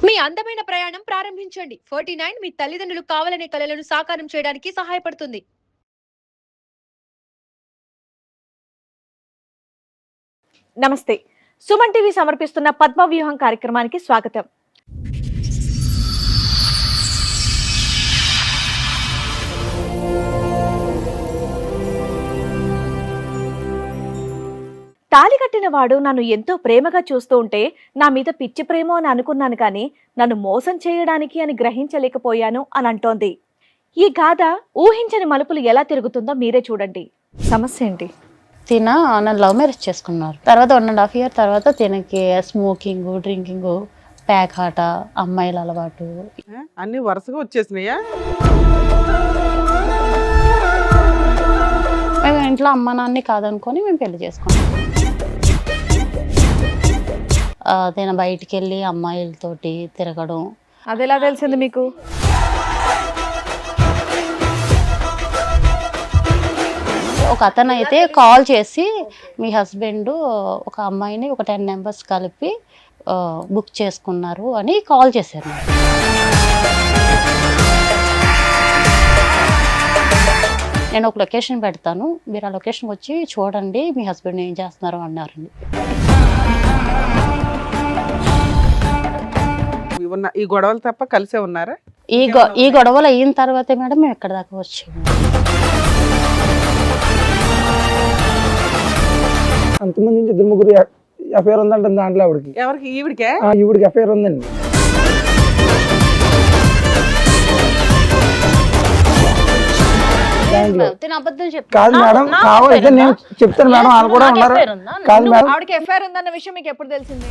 మీ అందమైన ప్రయాణం ప్రారంభించండి. 49 మీ తల్లిదండ్రులు కావాలనే కలలను సాకారం చేయడానికి సహాయపడుతుంది. నమస్తే. సుమన్ టీవీ సమర్పిస్తున్న పద్మవ్యూహం కార్యక్రమానికి స్వాగతం. తాళి కట్టిన వాడు నన్ను ఎంతో ప్రేమగా చూస్తూ ఉంటే నా మీద పిచ్చి ప్రేమో అని అనుకున్నాను, కానీ నన్ను మోసం చేయడానికి అని గ్రహించలేకపోయాను అని అంటోంది. ఈ గాథ ఊహించని మలుపులు ఎలా తిరుగుతుందో మీరే చూడండి. సమస్య ఏంటి? నన్ను లవ్ మ్యారేజ్ చేసుకున్నారు. తర్వాత 1.5 year తర్వాత తినకి స్మోకింగ్, డ్రింకింగ్, ప్యాక్ ఆట, అమ్మాయిల అలవాటు అన్ని వరుసగా వచ్చేసినాయా? మేము ఇంట్లో అమ్మ నాన్ని కాదనుకొని మేము పెళ్లి చేసుకున్నాం. తిన బయటికి వెళ్ళి అమ్మాయిలతోటి తిరగడం. అది ఎలా తెలిసింది మీకు? ఒక అతను అయితే కాల్ చేసి మీ హస్బెండ్ ఒక అమ్మాయిని ఒక 10 members కలిపి బుక్ చేసుకున్నారు అని కాల్ చేశారు. నేను ఒక లొకేషన్ పెడతాను, మీరు ఆ లొకేషన్కి వచ్చి చూడండి మీ హస్బెండ్ ఏం చేస్తున్నారు అన్నారండి. ఈ గొడవలు తప్ప కలిసే ఉన్నారా? ఈ గొడవలు అయిన తర్వాతే మేడం మేము ఎక్కడ దాకా వచ్చాము. అంతమంది నుంచి 2-3 ఎఫ్ఐఆర్ ఉందంట దాంట్లో. ఆవిడకి ఎవరికి? ఈవిడికే? ఈవిడికి ఎఫ్ఐఆర్ ఉందండి. కాదు మేడం, కావాలంటే నేను చెప్తాను మేడం, వాళ్ళు కూడా ఉన్నారు. కాదు మేడం, ఆవిడకి ఎఫ్ఐఆర్ ఉందన్న విషయం మీకు ఎప్పుడు తెలిసింది?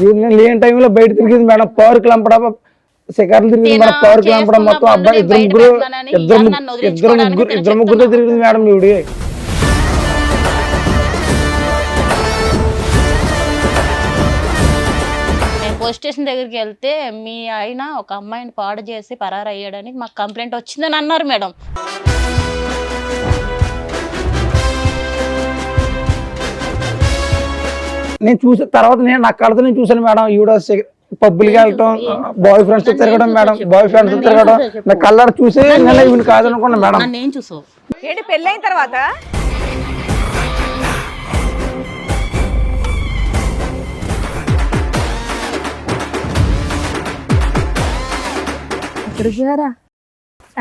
నేను లేని టైంలో బయట తిరిగింది మేడం. పార్క్ లంపడ శిఖర్లు తిరిగింది మేడం. పార్క్ లంపడ మొత్తం అబ్బాయి ఇద్దరు ముగ్గురుతో తిరిగింది మేడం ఈవిడి. పోలీస్ స్టేషన్ దగ్గరికి వెళ్తే మీ ఆయన ఒక అమ్మాయిని పాడు చేసి పరారు అయ్యాడని మాకు కంప్లైంట్ వచ్చిందని అన్నారు మేడం. నేను చూసిన తర్వాత నా కళ్ళతో నేను చూసాను మేడం. ఈవిడ పబ్బులకి వెళ్ళటం, బాయ్ ఫ్రెండ్స్ తో తిరగడం మేడం. బాయ్ ఫ్రెండ్స్ తో తిరగడం నా కళ్ళారు చూసి నేను ఈవిని కాదనుకున్నా మేడం. నేను చూసావు ఏంటి పెళ్ళైన తర్వాత?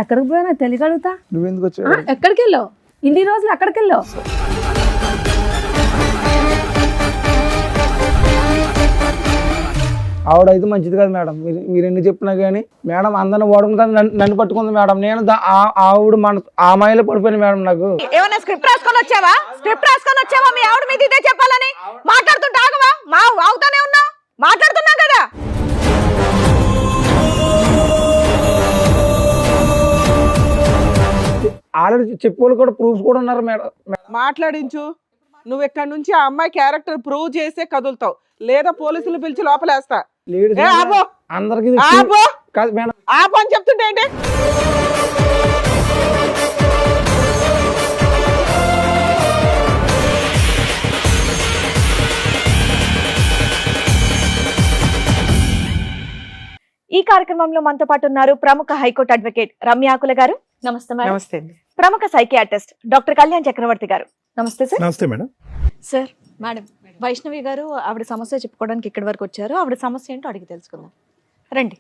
ఎక్కడికి పోయినా తెలియగలుగుతా. నువ్వెందుకు వచ్చావు? ఎక్కడికి వెళ్ళావు? ఇన్ని రోజులు ఎక్కడికి వెళ్ళావు? ఆవిడ అయితే మంచిది కాదు మేడం. మీరు ఎన్ని చెప్పినా కానీ మేడం అందరిని వాడుకుంటుంది, నన్ను పట్టుకుంది మేడం. నేను ఆవిడ మన అమ్మాయిలో పడిపోయింది మేడం. నాకు ఏమన్నా స్క్రిప్ట్ రాసుకొని వచ్చావా? స్క్రిప్ట్ రాసుకొని వచ్చావా? మీ ఆవిడ మీద ఇదే చెప్పాలని మాట్లాడుతుంటే ఆగవా? అవుతానే ఉన్నా, మాట్లాడుతున్నాం కదా. ఆల్రెడీ చెప్పేవాళ్ళు కూడా ప్రూఫ్స్ కూడా ఉన్నారు మేడం. మాట్లాడించు. నువ్వు ఇక్కడ నుంచి ఆ అమ్మాయి క్యారెక్టర్ ప్రూవ్ చేసే కదులుతావు, లేదా పోలీసులు పిలిచి లోపలేస్తా. అందరికి కాదు మేడం. ఆపు అని చెప్తుంటే ఏంటి? ఈ కార్యక్రమంలో మనతో పాటు ఉన్నారు ప్రముఖ హైకోర్టు అడ్వకేట్ రమ్య ఆకుల గారు. నమస్తే మేడం. నమస్తే అండి. ప్రముఖ సైకియాట్రిస్ట్ డాక్టర్ కళ్యాణ్ చక్రవర్తి గారు. నమస్తే సార్. నమస్తే మేడం. సార్, మేడం వైష్ణవి గారు ఆవిడ సమస్య చెప్పుకోవడానికి ఇక్కడి వరకు వచ్చారు. ఆవిడ సమస్య ఏంటో అడిగి తెలుసుకుందాం, రండి.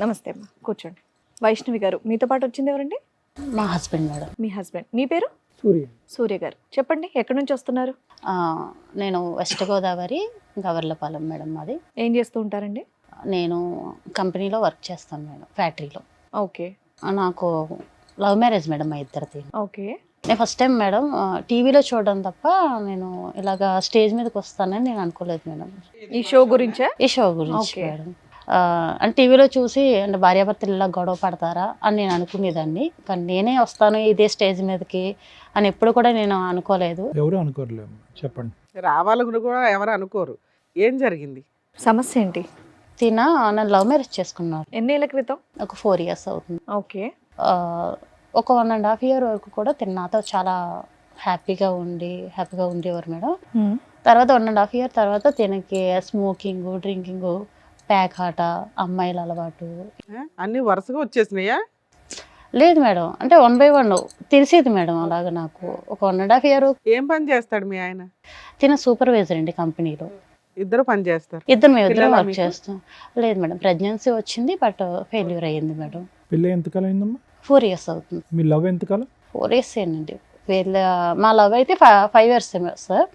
నమస్తే అమ్మా, కూర్చోండి. వైష్ణవి గారు, మీతో పాటు వచ్చింది ఎవరండి? మా హస్బెండ్ మేడం. మీ హస్బెండ్. మీ పేరు? సూర్య. సూర్య గారు, చెప్పండి ఎక్కడి నుంచి వస్తున్నారు? నేను వెస్ట్ గోదావరి గవర్లపాలెం మేడం. మాది. ఏం చేస్తూ ఉంటారండి? నేను కంపెనీలో వర్క్ చేస్తాను మేడం, ఫ్యాక్టరీలో. ఓకే. నాకు లవ్ మ్యారేజ్ మేడం మా ఇద్దరిది. ఓకే. నేను ఫస్ట్ టైం మేడం టీవీలో చూడడం తప్ప నేను ఇలాగా స్టేజ్ మీదకి వస్తానని నేను అనుకోలేదు మేడం. ఈ షో గురించా? ఈ షో గురించి మేడం. అంటే టీవీలో చూసి అంటే భార్యాభర్తలు ఇలా గొడవ పడతారా అని నేను అనుకునేదాన్ని, కానీ నేనే వస్తాను ఇదే స్టేజ్ మీదకి అని ఎప్పుడు కూడా నేను అనుకోలేదు. ఎవరు అనుకోరలేము, చెప్పండి. రావాలని కూడా ఎవరు అనుకోరు. ఏం జరిగింది? సమస్య ఏంటి? నన్ను లవ్ మ్యారేజ్ చేసుకున్నారు. ఎన్నేళ్ల క్రితం? ఒక 4 years అవుతుంది. ఓకే. ఒక 1.5 year వరకు కూడా తిన నాతో చాలా హ్యాపీగా ఉండేవారు మేడం. తర్వాత 1.5 year తర్వాత తినకి స్మోకింగ్, డ్రింకింగ్, ప్యాక్ ఆట, అమ్మాయిల అలవాటు అన్ని వరుసగా వచ్చేసినాయా? లేదు మేడం, అంటే 1 by 1 తెలిసేది మేడం. అలాగా నాకు ఒక 1.5 year. ఏం పని చేస్తాడు మీ ఆయన? తిన సూపర్వైజర్ అండి కంపెనీలో. ఇద్దరు పని చేస్తారు? మేము ఇద్దరం పిల్లలా వర్క్ మీకు? చేస్తాం. లేదు మేడం, ప్రెగ్నెన్సీ వచ్చింది బట్ ఫెయిల్యూర్ అయ్యింది మేడం. పెళ్ళి ఎంతకాలం అయిందమ్మా? 4 years అవుతుంది. మీ లవ్ ఎంతకాలం? 4 years ఏనండి. మా లవ్ అయితే 5 years సార్.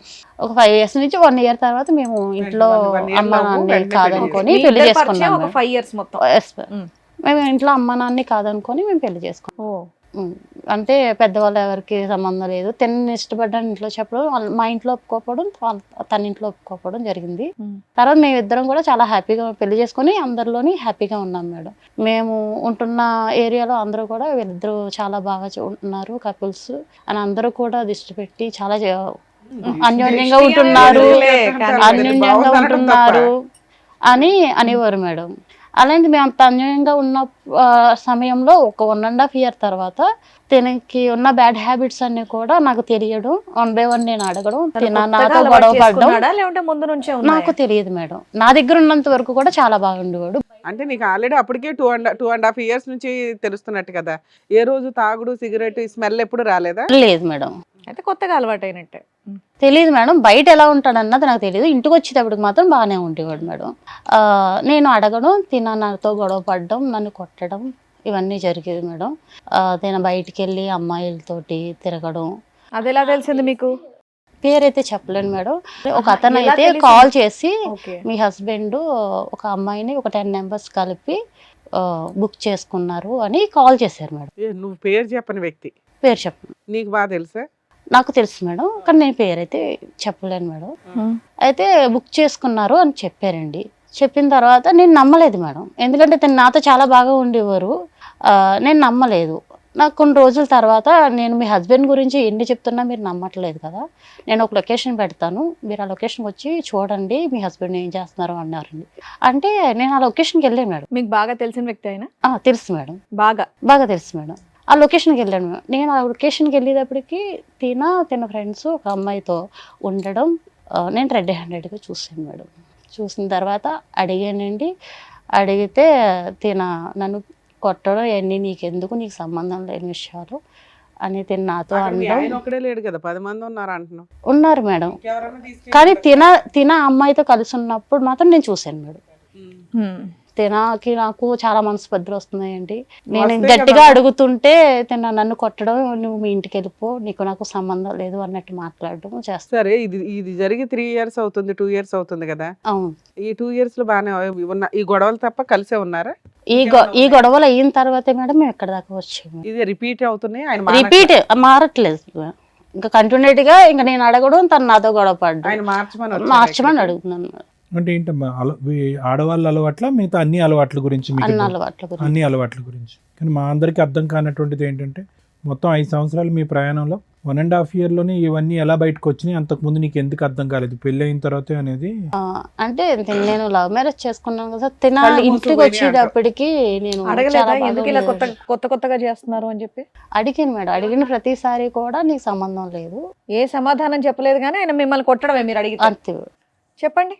ఒక 5 years నుంచి 1 year తర్వాత మేము ఇంట్లో 1 year అమ్మ love, నాన్న వెంటనే కాదనుకొని మీ పెళ్లి ఇద్దరి పరిచయం చేసుకున్నాం ఒక 5 years మొత్తం. Yes, ma'am. మేము ఇంట్లో అమ్మ నాన్ని కాదనుకొని మేము పెళ్లి చేసుకున్నాం. అంటే పెద్దవాళ్ళు ఎవరికి సంబంధం లేదు. తిని ఇష్టపడ్డాను ఇంట్లో చెప్పడం, మా ఇంట్లో ఒప్పుకోకపోవడం, తన ఇంట్లో ఒప్పుకోకపోవడం జరిగింది. తర్వాత మేము ఇద్దరం కూడా చాలా హ్యాపీగా పెళ్లి చేసుకొని అందరిలోని హ్యాపీగా ఉన్నాం మేడం. మేము ఉంటున్న ఏరియాలో అందరూ కూడా వీళ్ళిద్దరూ చాలా బాగా ఉంటున్నారు కపుల్స్ అని అందరూ కూడా దృష్టి పెట్టి చాలా అన్యోన్యంగా ఉంటున్నారు అని అనేవారు మేడం. అలాంటి మేము అంత అన్యాయంగా ఉన్న సమయంలో ఒక 1.5 year తర్వాత తనకి ఉన్న బ్యాడ్ హ్యాబిట్స్ అన్ని కూడా నాకు తెలియడం, 1 by 1 నేను అడగడం, నాతో గొడవ పడడం లేకుంటే ముందు నుంచే నాకు తెలియదు మేడం. నా దగ్గర ఉన్నంత వరకు కూడా చాలా బాగుండేవాడు. అంటే నీకు ఆల్రెడీ అప్పటికే 2.5 years నుంచి తెలుస్తున్నట్టు కదా? ఏ రోజు తాగుడు, సిగరెట్ స్మెల్ ఎప్పుడు రాలేదా? లేదు మేడం. అయితే కొత్తగా అలవాటు అయినట్టే. తెలియదు మేడం, బయట ఎలా ఉంటాడు అన్నది నాకు తెలియదు. ఇంటికి వచ్చేటప్పటికి మాత్రం బాగానే ఉండేవాడు మేడం. నేను అడగడం, నాతో గొడవ పడడం, నన్ను కొట్టడం ఇవన్నీ జరిగేది మేడం. నేను బయటికి వెళ్ళి అమ్మాయిలతోటి తిరగడం. అది ఎలా తెలిసింది మీకు? పేరైతే చెప్పలేను మేడం. ఒక అతను ఎలా అయితే తెలిసింది? కాల్ చేసి ఓకే. మీ హస్బెండ్ ఒక అమ్మాయిని ఒక 10 members కలిపి బుక్ చేసుకున్నారు అని కాల్ చేశారు మేడం. నువ్వు పేరు చెప్పని వ్యక్తి పేరు చెప్పను. నీకు బాగా తెలుసా? నాకు తెలుసు మేడం, కానీ నేను పేరైతే చెప్పలేను మేడం. అయితే బుక్ చేసుకున్నారు అని చెప్పారండి. చెప్పిన తర్వాత నేను నమ్మలేదు మేడం, ఎందుకంటే తను నాతో చాలా బాగా ఉండేవారు. నేను నమ్మలేదు. నాకు కొన్ని రోజుల తర్వాత నేను మీ హస్బెండ్ గురించి ఎన్ని చెప్తున్నా మీరు నమ్మట్లేదు కదా, నేను ఒక లొకేషన్ పెడతాను, మీరు ఆ లొకేషన్కి వచ్చి చూడండి మీ హస్బెండ్ ఏం చేస్తున్నారు అన్నారండి. అంటే నేను ఆ లొకేషన్కి వెళ్ళాను మేడం. మీకు బాగా తెలిసిన వ్యక్తి అయినా? తెలుసు మేడం, బాగా తెలుసు మేడం. ఆ లొకేషన్కి వెళ్ళాను మేడం. నేను ఆ లొకేషన్కి వెళ్ళేటప్పటికి తిన ఫ్రెండ్స్ ఒక అమ్మాయితో ఉండడం నేను రెడ్ హ్యాండెడ్గా చూసాను మేడం. చూసిన తర్వాత అడిగానండి. అడిగితే నన్ను కొట్టడం ఇవన్నీ నీకెందుకు, నీకు సంబంధం లేని విషయాలు అని నాతో ఒక్కడే లేడు కదా, 10 మంది ఉన్నారు అంటున్నావు. ఉన్నారు మేడం, కానీ తిన అమ్మాయితో కలిసి ఉన్నప్పుడు మాత్రం నేను చూశాను మేడం. తినకి నాకు చాలా మనస్పర్ధలు వస్తున్నాయండి. నేను గట్టిగా అడుగుతుంటే నన్ను కొట్టడం, నువ్వు మీ ఇంటికి వెళ్ళిపో, నీకు నాకు సంబంధం లేదు అన్నట్టు మాట్లాడడం చేస్తాను. సరే, ఇది జరిగి 3 years అవుతుంది, 2 years అవుతుంది కదా? అవును. ఈ 2 years లో బాగానే ఉన్న ఈ గొడవలు తప్ప కలిసే ఉన్నారా? ఈ గొడవలు అయిన తర్వాతే మేడం మేము ఎక్కడ దాకా వచ్చాము. ఇది రిపీట్ అవుతున్నాయి, ఆయన రిపీట్ మారట్లేదు. ఇంకా కంటిన్యూట్ గా ఇంకా నేను అడగడం, తను నాతో గొడవ పడ్డం, ఆయన మార్చమని అడుగుతున్నాను. అంటే ఏంటమ్మా ఆడవాళ్ళ అలవాట్ల మిగతా అన్ని అలవాట్ల గురించి మీకు అన్ని అలవాట్ల గురించి? కానీ మా అందరికి అర్థం కానటువంటిది ఏంటంటే మొత్తం 5 సంవత్సరాలు మీ ప్రయాణంలో 1.5 year లోనే ఇవన్నీ ఎలా బయటకు వచ్చినాయి, అంతకుముందు నీకు ఎందుకు అర్థం కాలేదు పెళ్లి అయిన తర్వాత అనేది? అంటే నేను లవ్ మ్యారేజ్ చేసుకున్నాను కదా, తిన ఇంటికి వచ్చేటప్పటికి నేను ఎందుకు ఇలా కొత్తగా చేస్తున్నారు అని చెప్పి అడిగాను మేడం. అడిగిన ప్రతిసారి కూడా నీకు సంబంధం లేదు, ఏ సమాధానం చెప్పలేదు, కానీ ఆయన మిమ్మల్ని కొట్టడమే మీరు అడిగి. అంతే. చెప్పండి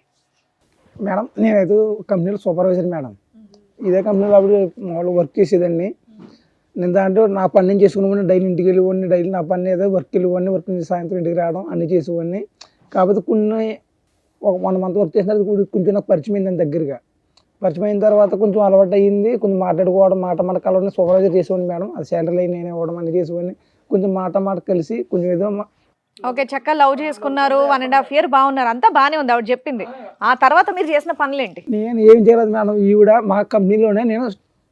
మేడం. నేనైతే కంపెనీలో సూపర్వైజర్ మేడం. ఇదే కంపెనీలో అప్పుడు మామూలు వర్క్ చేసేదాన్ని. నేను దాంట్లో నా పని నేను చేసుకునేవాడిని, డైలీ ఇంటికి వెళ్ళేవాడిని, డైలీ నా పని ఏదో వర్క్ వెళ్ళేవాడిని, వర్క్ నుంచి సాయంత్రం ఇంటికి రావడం అన్నీ చేసేవాడిని. కాకపోతే ఒక 1 month వర్క్ చేసిన తర్వాత కొంచెం నాకు పరిచయం అయింది దగ్గరగా. పరిచయం అయిన తర్వాత కొంచెం అలవాటు అయ్యింది, కొంచెం మాట్లాడుకోవడం, మాట కలవడం, సూపర్వైజర్ చేసేవాడిని మేడం. అది శాలరీ అయి నేను ఇవ్వడం అన్నీ చేసేవాడిని. కొంచెం మాట కలిసి కొంచెం ఏదో ఓకే. చక్కగా లవ్ చేసుకున్నారు, 1.5 year బాగున్నారు, అంతా బాగానే ఉంది ఆవిడ చెప్పింది. ఆ తర్వాత మీరు చేసిన పనులేంటి? నేను ఏం చేయలేదు మేడం. ఈవిడ మా కంపెనీలోనే నేను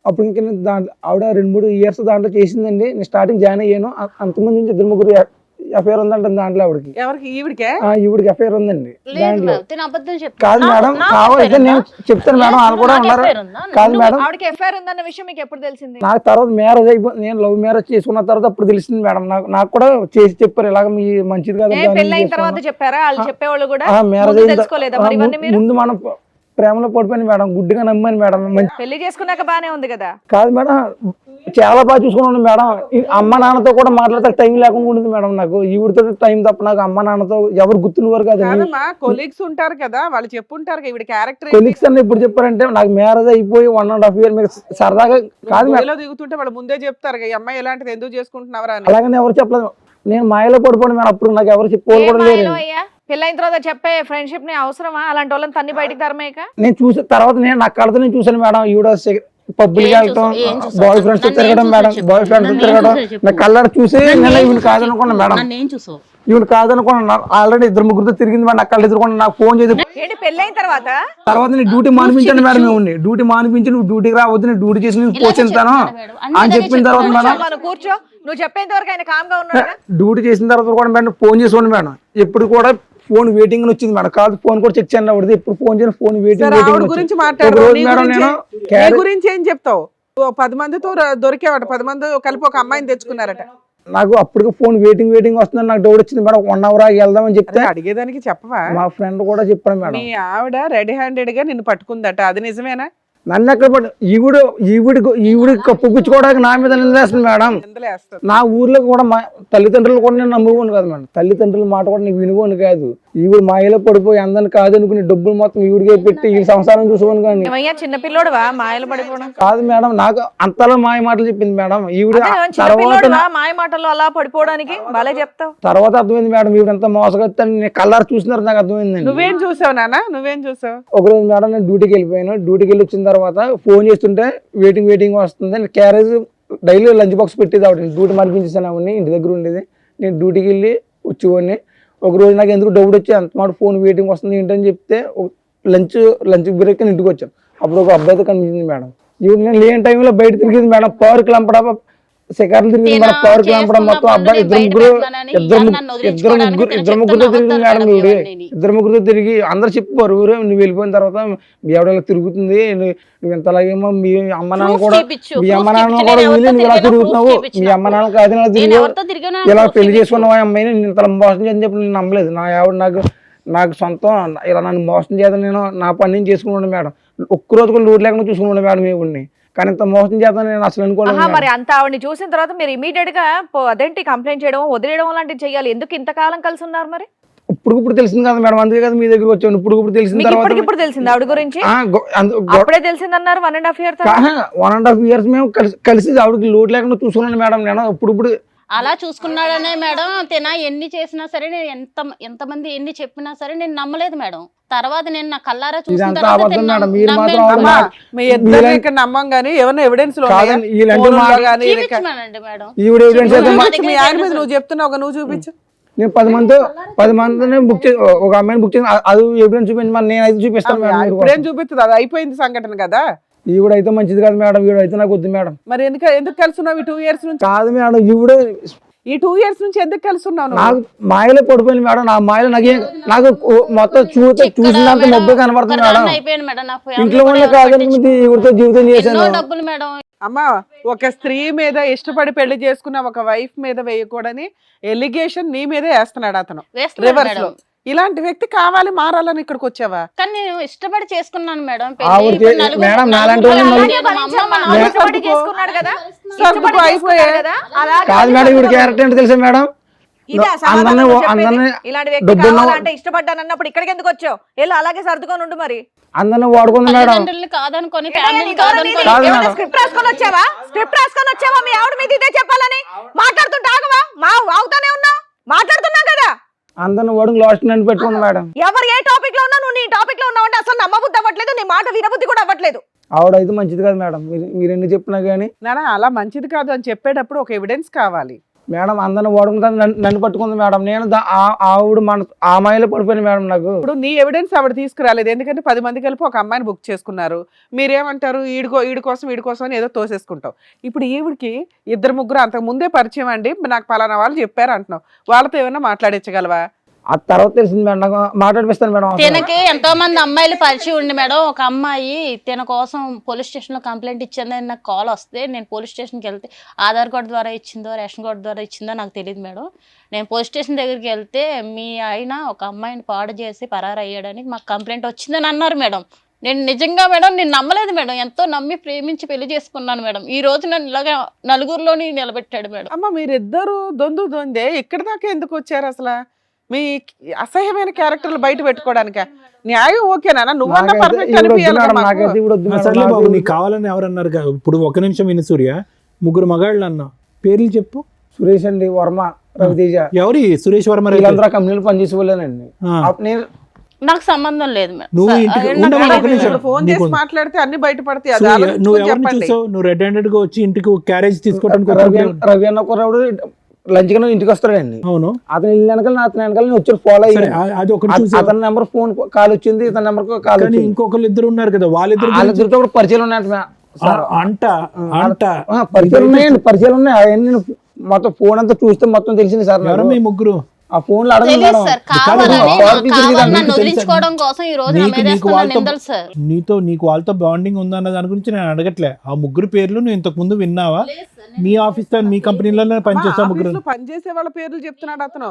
అప్పుడు ఇంకా దాంట్లో ఆవిడ 2-3 years దాంట్లో చేసిందండి. నేను స్టార్టింగ్ జాయిన్ అయ్యాను. అంతకుముందు నుంచి 2-3 ఎఫ్ఐఆర్ ఉందంట దాంట్లో ఆవిడకి. ఎవరికి? ఈవిడికి ఎఫ్ఐఆర్ ఉందండి దాంట్లో. కాదు కాదు మేడం, కావాలంటే నేను చెప్తాను మేడం, వాళ్ళు కూడా ఉన్నారు. కాదు మేడం, ఆవిడకి ఎఫ్ఐఆర్ ఉందన్న విషయం మీకు ఎప్పుడు తెలిసింది? నాకు తర్వాత మ్యారేజ్ అయిపోయింది, నేను లవ్ మ్యారేజ్ చేసుకున్న తర్వాత అప్పుడు తెలిసింది మేడం. నాకు కూడా చేసి చెప్పారు, ఇలాగ మీ మంచిది కదా. పెళ్ళైన తర్వాత చెప్పారా? వాళ్ళు చెప్పేవాళ్ళు కూడా మ్యారేజ్ తెలుసుకోలేదా మరి ఇవన్నీ మీరు? ముందు మనం ప్రేమలో పడిపోయాను మేడం, గుడ్డిగా నమ్మాను మేడం. పెళ్లి చేసుకున్నాక బానే ఉంది కదా. కాదు మేడం, చాలా బాగా చూసుకున్నాను మేడం. ఈ అమ్మ నాన్నతో కూడా మాట్లాడితే టైం లేకుండా ఉండదు మేడం నాకు. ఈవిడితో టైం తప్ప నాకు అమ్మ నాన్నతో ఎవరు గుర్తున్నవారు కాదు. కాదమ్మా, కొలీగ్స్ ఉంటారు కదా, వాళ్ళు చెప్పుంటారు కదా ఈవిడ క్యారెక్టర్ కొలీగ్స్ అన్న ఇప్పుడు చెప్పారంటే నాకు మ్యారేజ్ అయిపోయి 1.5 year మీకు సరదాగా కాదు మేడం. దిగుతుంటే వాళ్ళు ముందే చెప్తారు కదా, ఈ అమ్మాయి ఎలాంటిది ఎందుకు చేసుకుంటున్నావరా అని. అలాగని ఎవరు చెప్పలేదు. నేను మాయలో పడిపోయాను మేడం. అప్పుడు నాకు ఎవరు చెప్పుకోవాలి కూడా లేరు. పెళ్ళైన తర్వాత చెప్పే ఫ్రెండ్షిప్ ని అవసరమా? అలాంటి వాళ్ళని తన్ని బయటికి తరమేక. నేను చూసిన తర్వాత నా కళ్ళతో నేను చూసాను మేడం. ఈవిడ పబ్బులకి వెళ్తాం, బాయ్ ఫ్రెండ్స్ తిరగడం మేడం, బాయ్ ఫ్రెండ్స్ తిరగడం నా కళ్ళ చూసి నేను ఈవిడ కాదనుకున్నా మేడం. ఈవిడ కాదనుకున్నా. ఆల్రెడీ 2-3 తిరిగింది మేడం. నా కళ్ళు ఎదురుకున్నా. నాకు ఫోన్ చేసి ఏంటి పెళ్ళైన తర్వాత నేను డ్యూటీ మానిపించాను మేడం. మేము డ్యూటీ మానిపించి నువ్వు డ్యూటీకి రావద్దు, నేను డ్యూటీ చేసి నేను పోషిస్తాను అని చెప్పిన తర్వాత మేడం, మనం కూర్చో, నువ్వు చెప్పేంత వరకు ఆయన కామ్ గా ఉన్నాడు. డ్యూటీ చేసిన తర్వాత కూడా మేడం ఫోన్ చేసుకోండి మేడం. ఎప్పుడు కూడా ఫోన్ వెయిటింగ్ వచ్చింది మేడం. కాదు ఫోన్ కూడా చెక్ చేయండి. ఆవిడది ఎప్పుడు ఫోన్ చేయండి, ఫోన్ ఆవిడ గురించి మాట్లాడు. నీ గురించి ఏం చెప్తావు? 10 మందితో దొరికేవాట, 10 మంది కలిపి ఒక అమ్మాయిని తెచ్చుకున్నారట. నాకు అప్పుడు ఫోన్ వెయిటింగ్ వస్తుందని నాకు డౌట్ వచ్చింది మేడం. 1 hour వెళ్దామని చెప్తే అడిగేదానికి చెప్పవా? మా ఫ్రెండ్ కూడా చెప్పాను మేడం. మీ ఆవిడ రెడీ హ్యాండెడ్ గా నిన్ను పట్టుకుందట, అది నిజమేనా? నన్ను ఎక్కడ పట్టు ఈవిడి కప్పు పుచ్చుకోవడానికి నా మీద నిందేస్తుంది మేడం. నా ఊర్లో కూడా మా తల్లిదండ్రులు కూడా నేను నమ్ముకోను కాదు మేడం. తల్లిదండ్రుల మాట కూడా నీకు వినుకోను కాదు. ఈవిడ మాయలో పడిపోయి అందరిని కాదనుకుని డబ్బులు మొత్తం ఈవిడికే పెట్టి ఈ సంసారం చూసుకోను కానీ. చిన్నపిల్లోడువా మాయలు పడిపోవడం? కాదు మేడం, నాకు అంతలా మాయ మాటలు చెప్పింది మేడం. ఈవిడ తర్వాత మాయ మాటలు అలా పడిపోవడానికి బాలే చెప్తావు. తర్వాత అర్థమైంది మేడం, ఈవిడంతా మోసగొత్తాను. నేను కళ్ళారు చూసినారు, నాకు అర్థమైంది. నువ్వేం చూసావు నాన్న? నువ్వేం చూసావు? ఒకరోజు మేడం నేను డ్యూటీకి వెళ్ళిపోయాను. డ్యూటీకి వెళ్ళి వచ్చిన తర్వాత ఫోన్ చేస్తుంటే వెయిటింగ్ వస్తుంది. క్యారేజ్ డైలీ లంచ్ బాక్స్ పెట్టేది ఆవిడ. డ్యూటీ మనిపించేసాను ఆవిడని, ఇంటి దగ్గర ఉండేది. నేను డ్యూటీకి వెళ్ళి వచ్చేవాడిని. ఒక రోజు నాకు ఎందుకు డౌట్ వచ్చి అంత మాట ఫోన్ వెయిటింగ్ వస్తుంది ఏంటని చెప్తే లంచ్ బ్రేక్ అని ఇంటికి వచ్చాను. అప్పుడు ఒక అబ్బాయితో కనిపించింది మేడం. ఇవి నేను లేని టైంలో బయట తిరిగింది మేడం. పార్క్ లంపడ సెకండ్లు తిరిగింది మేడం. పార్క్ లంపడ మొత్తం అబ్బాయి ఇద్దరు ముగ్గురుతో తిరిగింది మేడం. ఇద్దరు ముగ్గురుతో తిరిగి అందరు చెప్పారు, ఊరే నువ్వు వెళ్ళిపోయిన తర్వాత మీ ఆవిడ తిరుగుతుంది, నువ్వు ఎంతలాగేమో మీ అమ్మ నాన్న కూడా వీళ్ళు నువ్వు ఇలా తిరుగుతున్నావు, మీ అమ్మ నాన్న కాదు ఇలా పెళ్లి చేసుకున్నావు అమ్మాయిని నేను ఇంత మోసం చేయని చెప్పి నేను నమ్మలేదు. నా ఆవిడ నాకు సొంతం ఇలా నన్ను మోసం చేద్దాం, నేను నా పని నేను చేసుకున్నాను మేడం. ఒక్కరోజు కూడా లూరు లేకుండా చూసుకున్నాను మేడం ఈవిడ్ని. కానీ ఇంత మోసం చేద్దాం నేను అసలు అనుకోలేదు. మరి అంత ఆవిడని చూసిన తర్వాత మీరు ఇమీడియట్ గా అదేంటి కంప్లైంట్ చేయడం, వదిలేయడం లాంటివి చేయాలి. ఎందుకు ఇంతకాలం కలిసి ఉన్నారు మరి? ఇప్పుడు తెలిసింది కదా మేడం, అందుకే కదా మీ దగ్గర వచ్చాను. ఇప్పుడు తెలిసిన తర్వాత ఇప్పుడు తెలిసింది ఆవిడ గురించి? అప్పుడే తెలిసింది అన్నారు. 1.5 years 1.5 years మేము కలిసి ఆవిడకి లోటు లేకుండా చూసుకున్నాను మేడం. నేను ఇప్పుడు అలా చూసుకున్నాడనే మేడం. తిన ఎన్ని చేసినా సరే, నేను ఎంతమంది ఎన్ని చెప్పినా సరే నేను నమ్మలేదు మేడం. తర్వాత నేను నా కల్లారా చూసిన నమ్మం గానీ ఏమన్నా ఎవిడెన్స్ మేడం. మీ ఆయన మీద నువ్వు చెప్తున్నావు, నువ్వు చూపించు. నేను 10 మందిని బుక్ చేసి ఒక అమ్మాయిని బుక్ చేసి అది ఎవిడెన్స్ చూపించి మరి నేను అయితే చూపిస్తాను. ఇప్పుడేం చూపిస్తుంది? అది అయిపోయింది సంఘటన కదా. ఈవిడైతే మంచిది కాదు మేడం, ఈవిడైతే నాకు వద్దు మేడం. మరి ఎందుకు కలుసున్నావు ఈ 2 years నుంచి? కాదు మేడం, ఈవిడ ఈ 2 years నుంచి ఎందుకు కలుసున్నావు? నాకు మాయలో పడిపోయింది మేడం. నా మాయలో నాకు మొత్తం చూసినంత మొబ్బు కనబడుతుంది మేడం. ఇంట్లో ఉన్న కాదనుకుంది ఈవిడతో జీవితం చేశాను. అమ్మా, ఒక స్త్రీ మీద ఇష్టపడి పెళ్లి చేసుకున్న ఒక వైఫ్ మీద వేయకూడని ఎలిగేషన్ నీ మీదే వేస్తున్నాడు అతను రివర్స్ లో. ఇలాంటి వ్యక్తి కావాలి, మారాలని ఇక్కడికి వచ్చావా? కానీ నేను ఇష్టపడి చేసుకున్నాను మేడం. కాదు మేడం, ఈవిడ క్యారెక్టర్ ఏంటి తెలుసా మేడం? ఇష్టపడ్డానన్నప్పుడు ఇక్కడికి ఎందుకు వచ్చావు? వెళ్ళి అలాగే సర్దుకొని ఉండు. మరి అందరిని వాడుకుంది మేడం. కాదనుకొని స్క్రిప్ట్ రాసుకొని వచ్చావా? మీ ఆవిడ మీద ఇదే చెప్పాలని మాట్లాడుతుంటే ఆగవా? అవుతానే ఉన్నావు, మాట్లాడుతున్నాం కదా. అందరిని వాడుకు లాస్ట్ నన్ను పెట్టుకుంది మేడం. ఎవరు ఏ టాపిక్ లో ఉన్నా నువ్వు నీ టాపిక్ లో ఉన్నావు అంటే అసలు నమ్మబుద్ధి అవ్వట్లేదు, నీ మాట వినబుద్ధి కూడా అవ్వట్లేదు. ఆవిడైతే మంచిది కాదు మేడం, మీరు ఎన్ని చెప్పినా కానీ. నానా అలా మంచిది కాదు అని చెప్పేటప్పుడు ఒక ఎవిడెన్స్ కావాలి మేడం. అందరిని వాడుకుంటుంది, నన్ను పట్టుకుంది మేడం. నేను ఆవిడ ఆ అమ్మాయిలో పడిపోయింది మేడం. నాకు ఇప్పుడు నీ ఎవిడెన్స్ ఆవిడ తీసుకురాలేదు, ఎందుకంటే 10 మంది కలిపి ఒక అమ్మాయిని బుక్ చేసుకున్నారు. మీరేమంటారు? ఈడి కోసం అని ఏదో తోసేసుకుంటావు. ఇప్పుడు ఈవిడికి 2-3 అంతకు ముందే పరిచయం అండి, నాకు పలానా వాళ్ళు చెప్పారు అంటున్నావు. వాళ్ళతో ఏమైనా మాట్లాడించగలవా? ఆ తర్వాత తెలిసింది మేడం, నాకు మాట్లాడిపిస్తాను మేడం. తినకి ఎంతో మంది అమ్మాయిలు పరిచయం ఉండి మేడం. ఒక అమ్మాయి తిన కోసం పోలీస్ స్టేషన్ లో కంప్లైంట్ ఇచ్చిందని నాకు కాల్ వస్తే, నేను పోలీస్ స్టేషన్కి వెళ్తే ఆధార్ కార్డు ద్వారా ఇచ్చిందో రేషన్ కార్డు ద్వారా ఇచ్చిందో నాకు తెలియదు మేడం. నేను పోలీస్ స్టేషన్ దగ్గరికి వెళ్తే మీ ఆయన ఒక అమ్మాయిని పాడు చేసి పరారు అయ్యాడని మాకు కంప్లైంట్ వచ్చిందని అన్నారు మేడం. నేను నిజంగా మేడం నేను నమ్మలేదు మేడం, ఎంతో నమ్మి ప్రేమించి పెళ్లి చేసుకున్నాను మేడం. ఈ రోజు నన్ను ఇలాగా నలుగురిలోని నిలబెట్టాడు మేడం. అమ్మ మీరిద్దరు దొందే ఇక్కడి దాకా ఎందుకు వచ్చారు అసలు? మీ అసహ్యమైన క్యారెక్టర్లు బయట పెట్టుకోవడానిక? న్యాయం ఓకేనా? నువ్వన్నా పర్ఫెక్ట్ అనిపించాలి కదా మాకు. నాకైతే ఇప్పుడు వద్దు మేడం, సర్లే బాబు, నాకు నీకు కావాలని ఎవరన్నారు ఇప్పుడు ఒక్క నిమిషం విని సూర్య, ముగ్గురు మగాళ్ళు అన్నా, పేర్లు చెప్పు. సురేష్ అండి, వర్మ, రవితేజ, ఎవరి సురేష్ వర్మ రైతు? వీళ్ళందరూ కంపెనీలు పనిచేసేవాళ్ళేనండి. నేను నాకు సంబంధం లేదు మేడం. నువ్వు ఇంటికి నాకు ఉండమని ఒక తెలియదు నిమిషం. మేడం. ఫోన్ చేసి నీకు- మాట్లాడితే అన్ని బయటపడతాయి. అది సూర్య, ఆలోచించుకొని నువ్వు ఎవరిని చెప్పండి. చూసావు? నువ్వు రెడ్ హ్యాండెడ్ గా వచ్చి ఇంటికి క్యారేజ్ తీసుకోవడానికి రవి అన్న కుర్రాడు లంచ్ గా ఇంటికి వస్తాడండి. అవును అతను ఇల్లు వెనకాల అతని వెనకాల నేను వచ్చి ఫాలో సరే, అయ్యాను. అది ఒకటి చూసావు. అతని నెంబర్ ఫోన్ కాల్ వచ్చింది, ఇతని నెంబర్ కాల్ కానీ వచ్చింది. ఇంకొకళ్ళు ఇద్దరు ఉన్నారు కదా, వాళ్ళిద్దరు వాళ్ళిద్దరితో కూడా పరిచయాలు ఉన్నాయంట సార్. అంట అంట పరిచయాలు ఉన్నాయండి, పరిచయాలు ఉన్నాయి. అవన్నీ నేను మొత్తం ఫోన్ అంతా చూస్తే మొత్తం తెలిసింది సార్. ఎవరు మీ ముగ్గురు? ఆ ఫోన్ లో అడగండి తెలియదు మేడం. సార్, కావాలని నన్ను నీకు వదిలించుకోవడం కోసం ఈ రోజు నా మీద వేస్తున్న నిందలు సార్. నీకు వాళ్ళతో బాండింగ్ ఉందన్న దాని గురించి నేను అడగట్లే. ఆ ముగ్గురు పేర్లు నువ్వు ఇంతకు ముందు విన్నావా? మీ ఆఫీస్ లో మీ కంపెనీలోనే పనిచేస్తా ముగ్గురు. ఆఫీసులో పనిచేసే వాళ్ళ పేర్లు చెప్తున్నాడు అతను.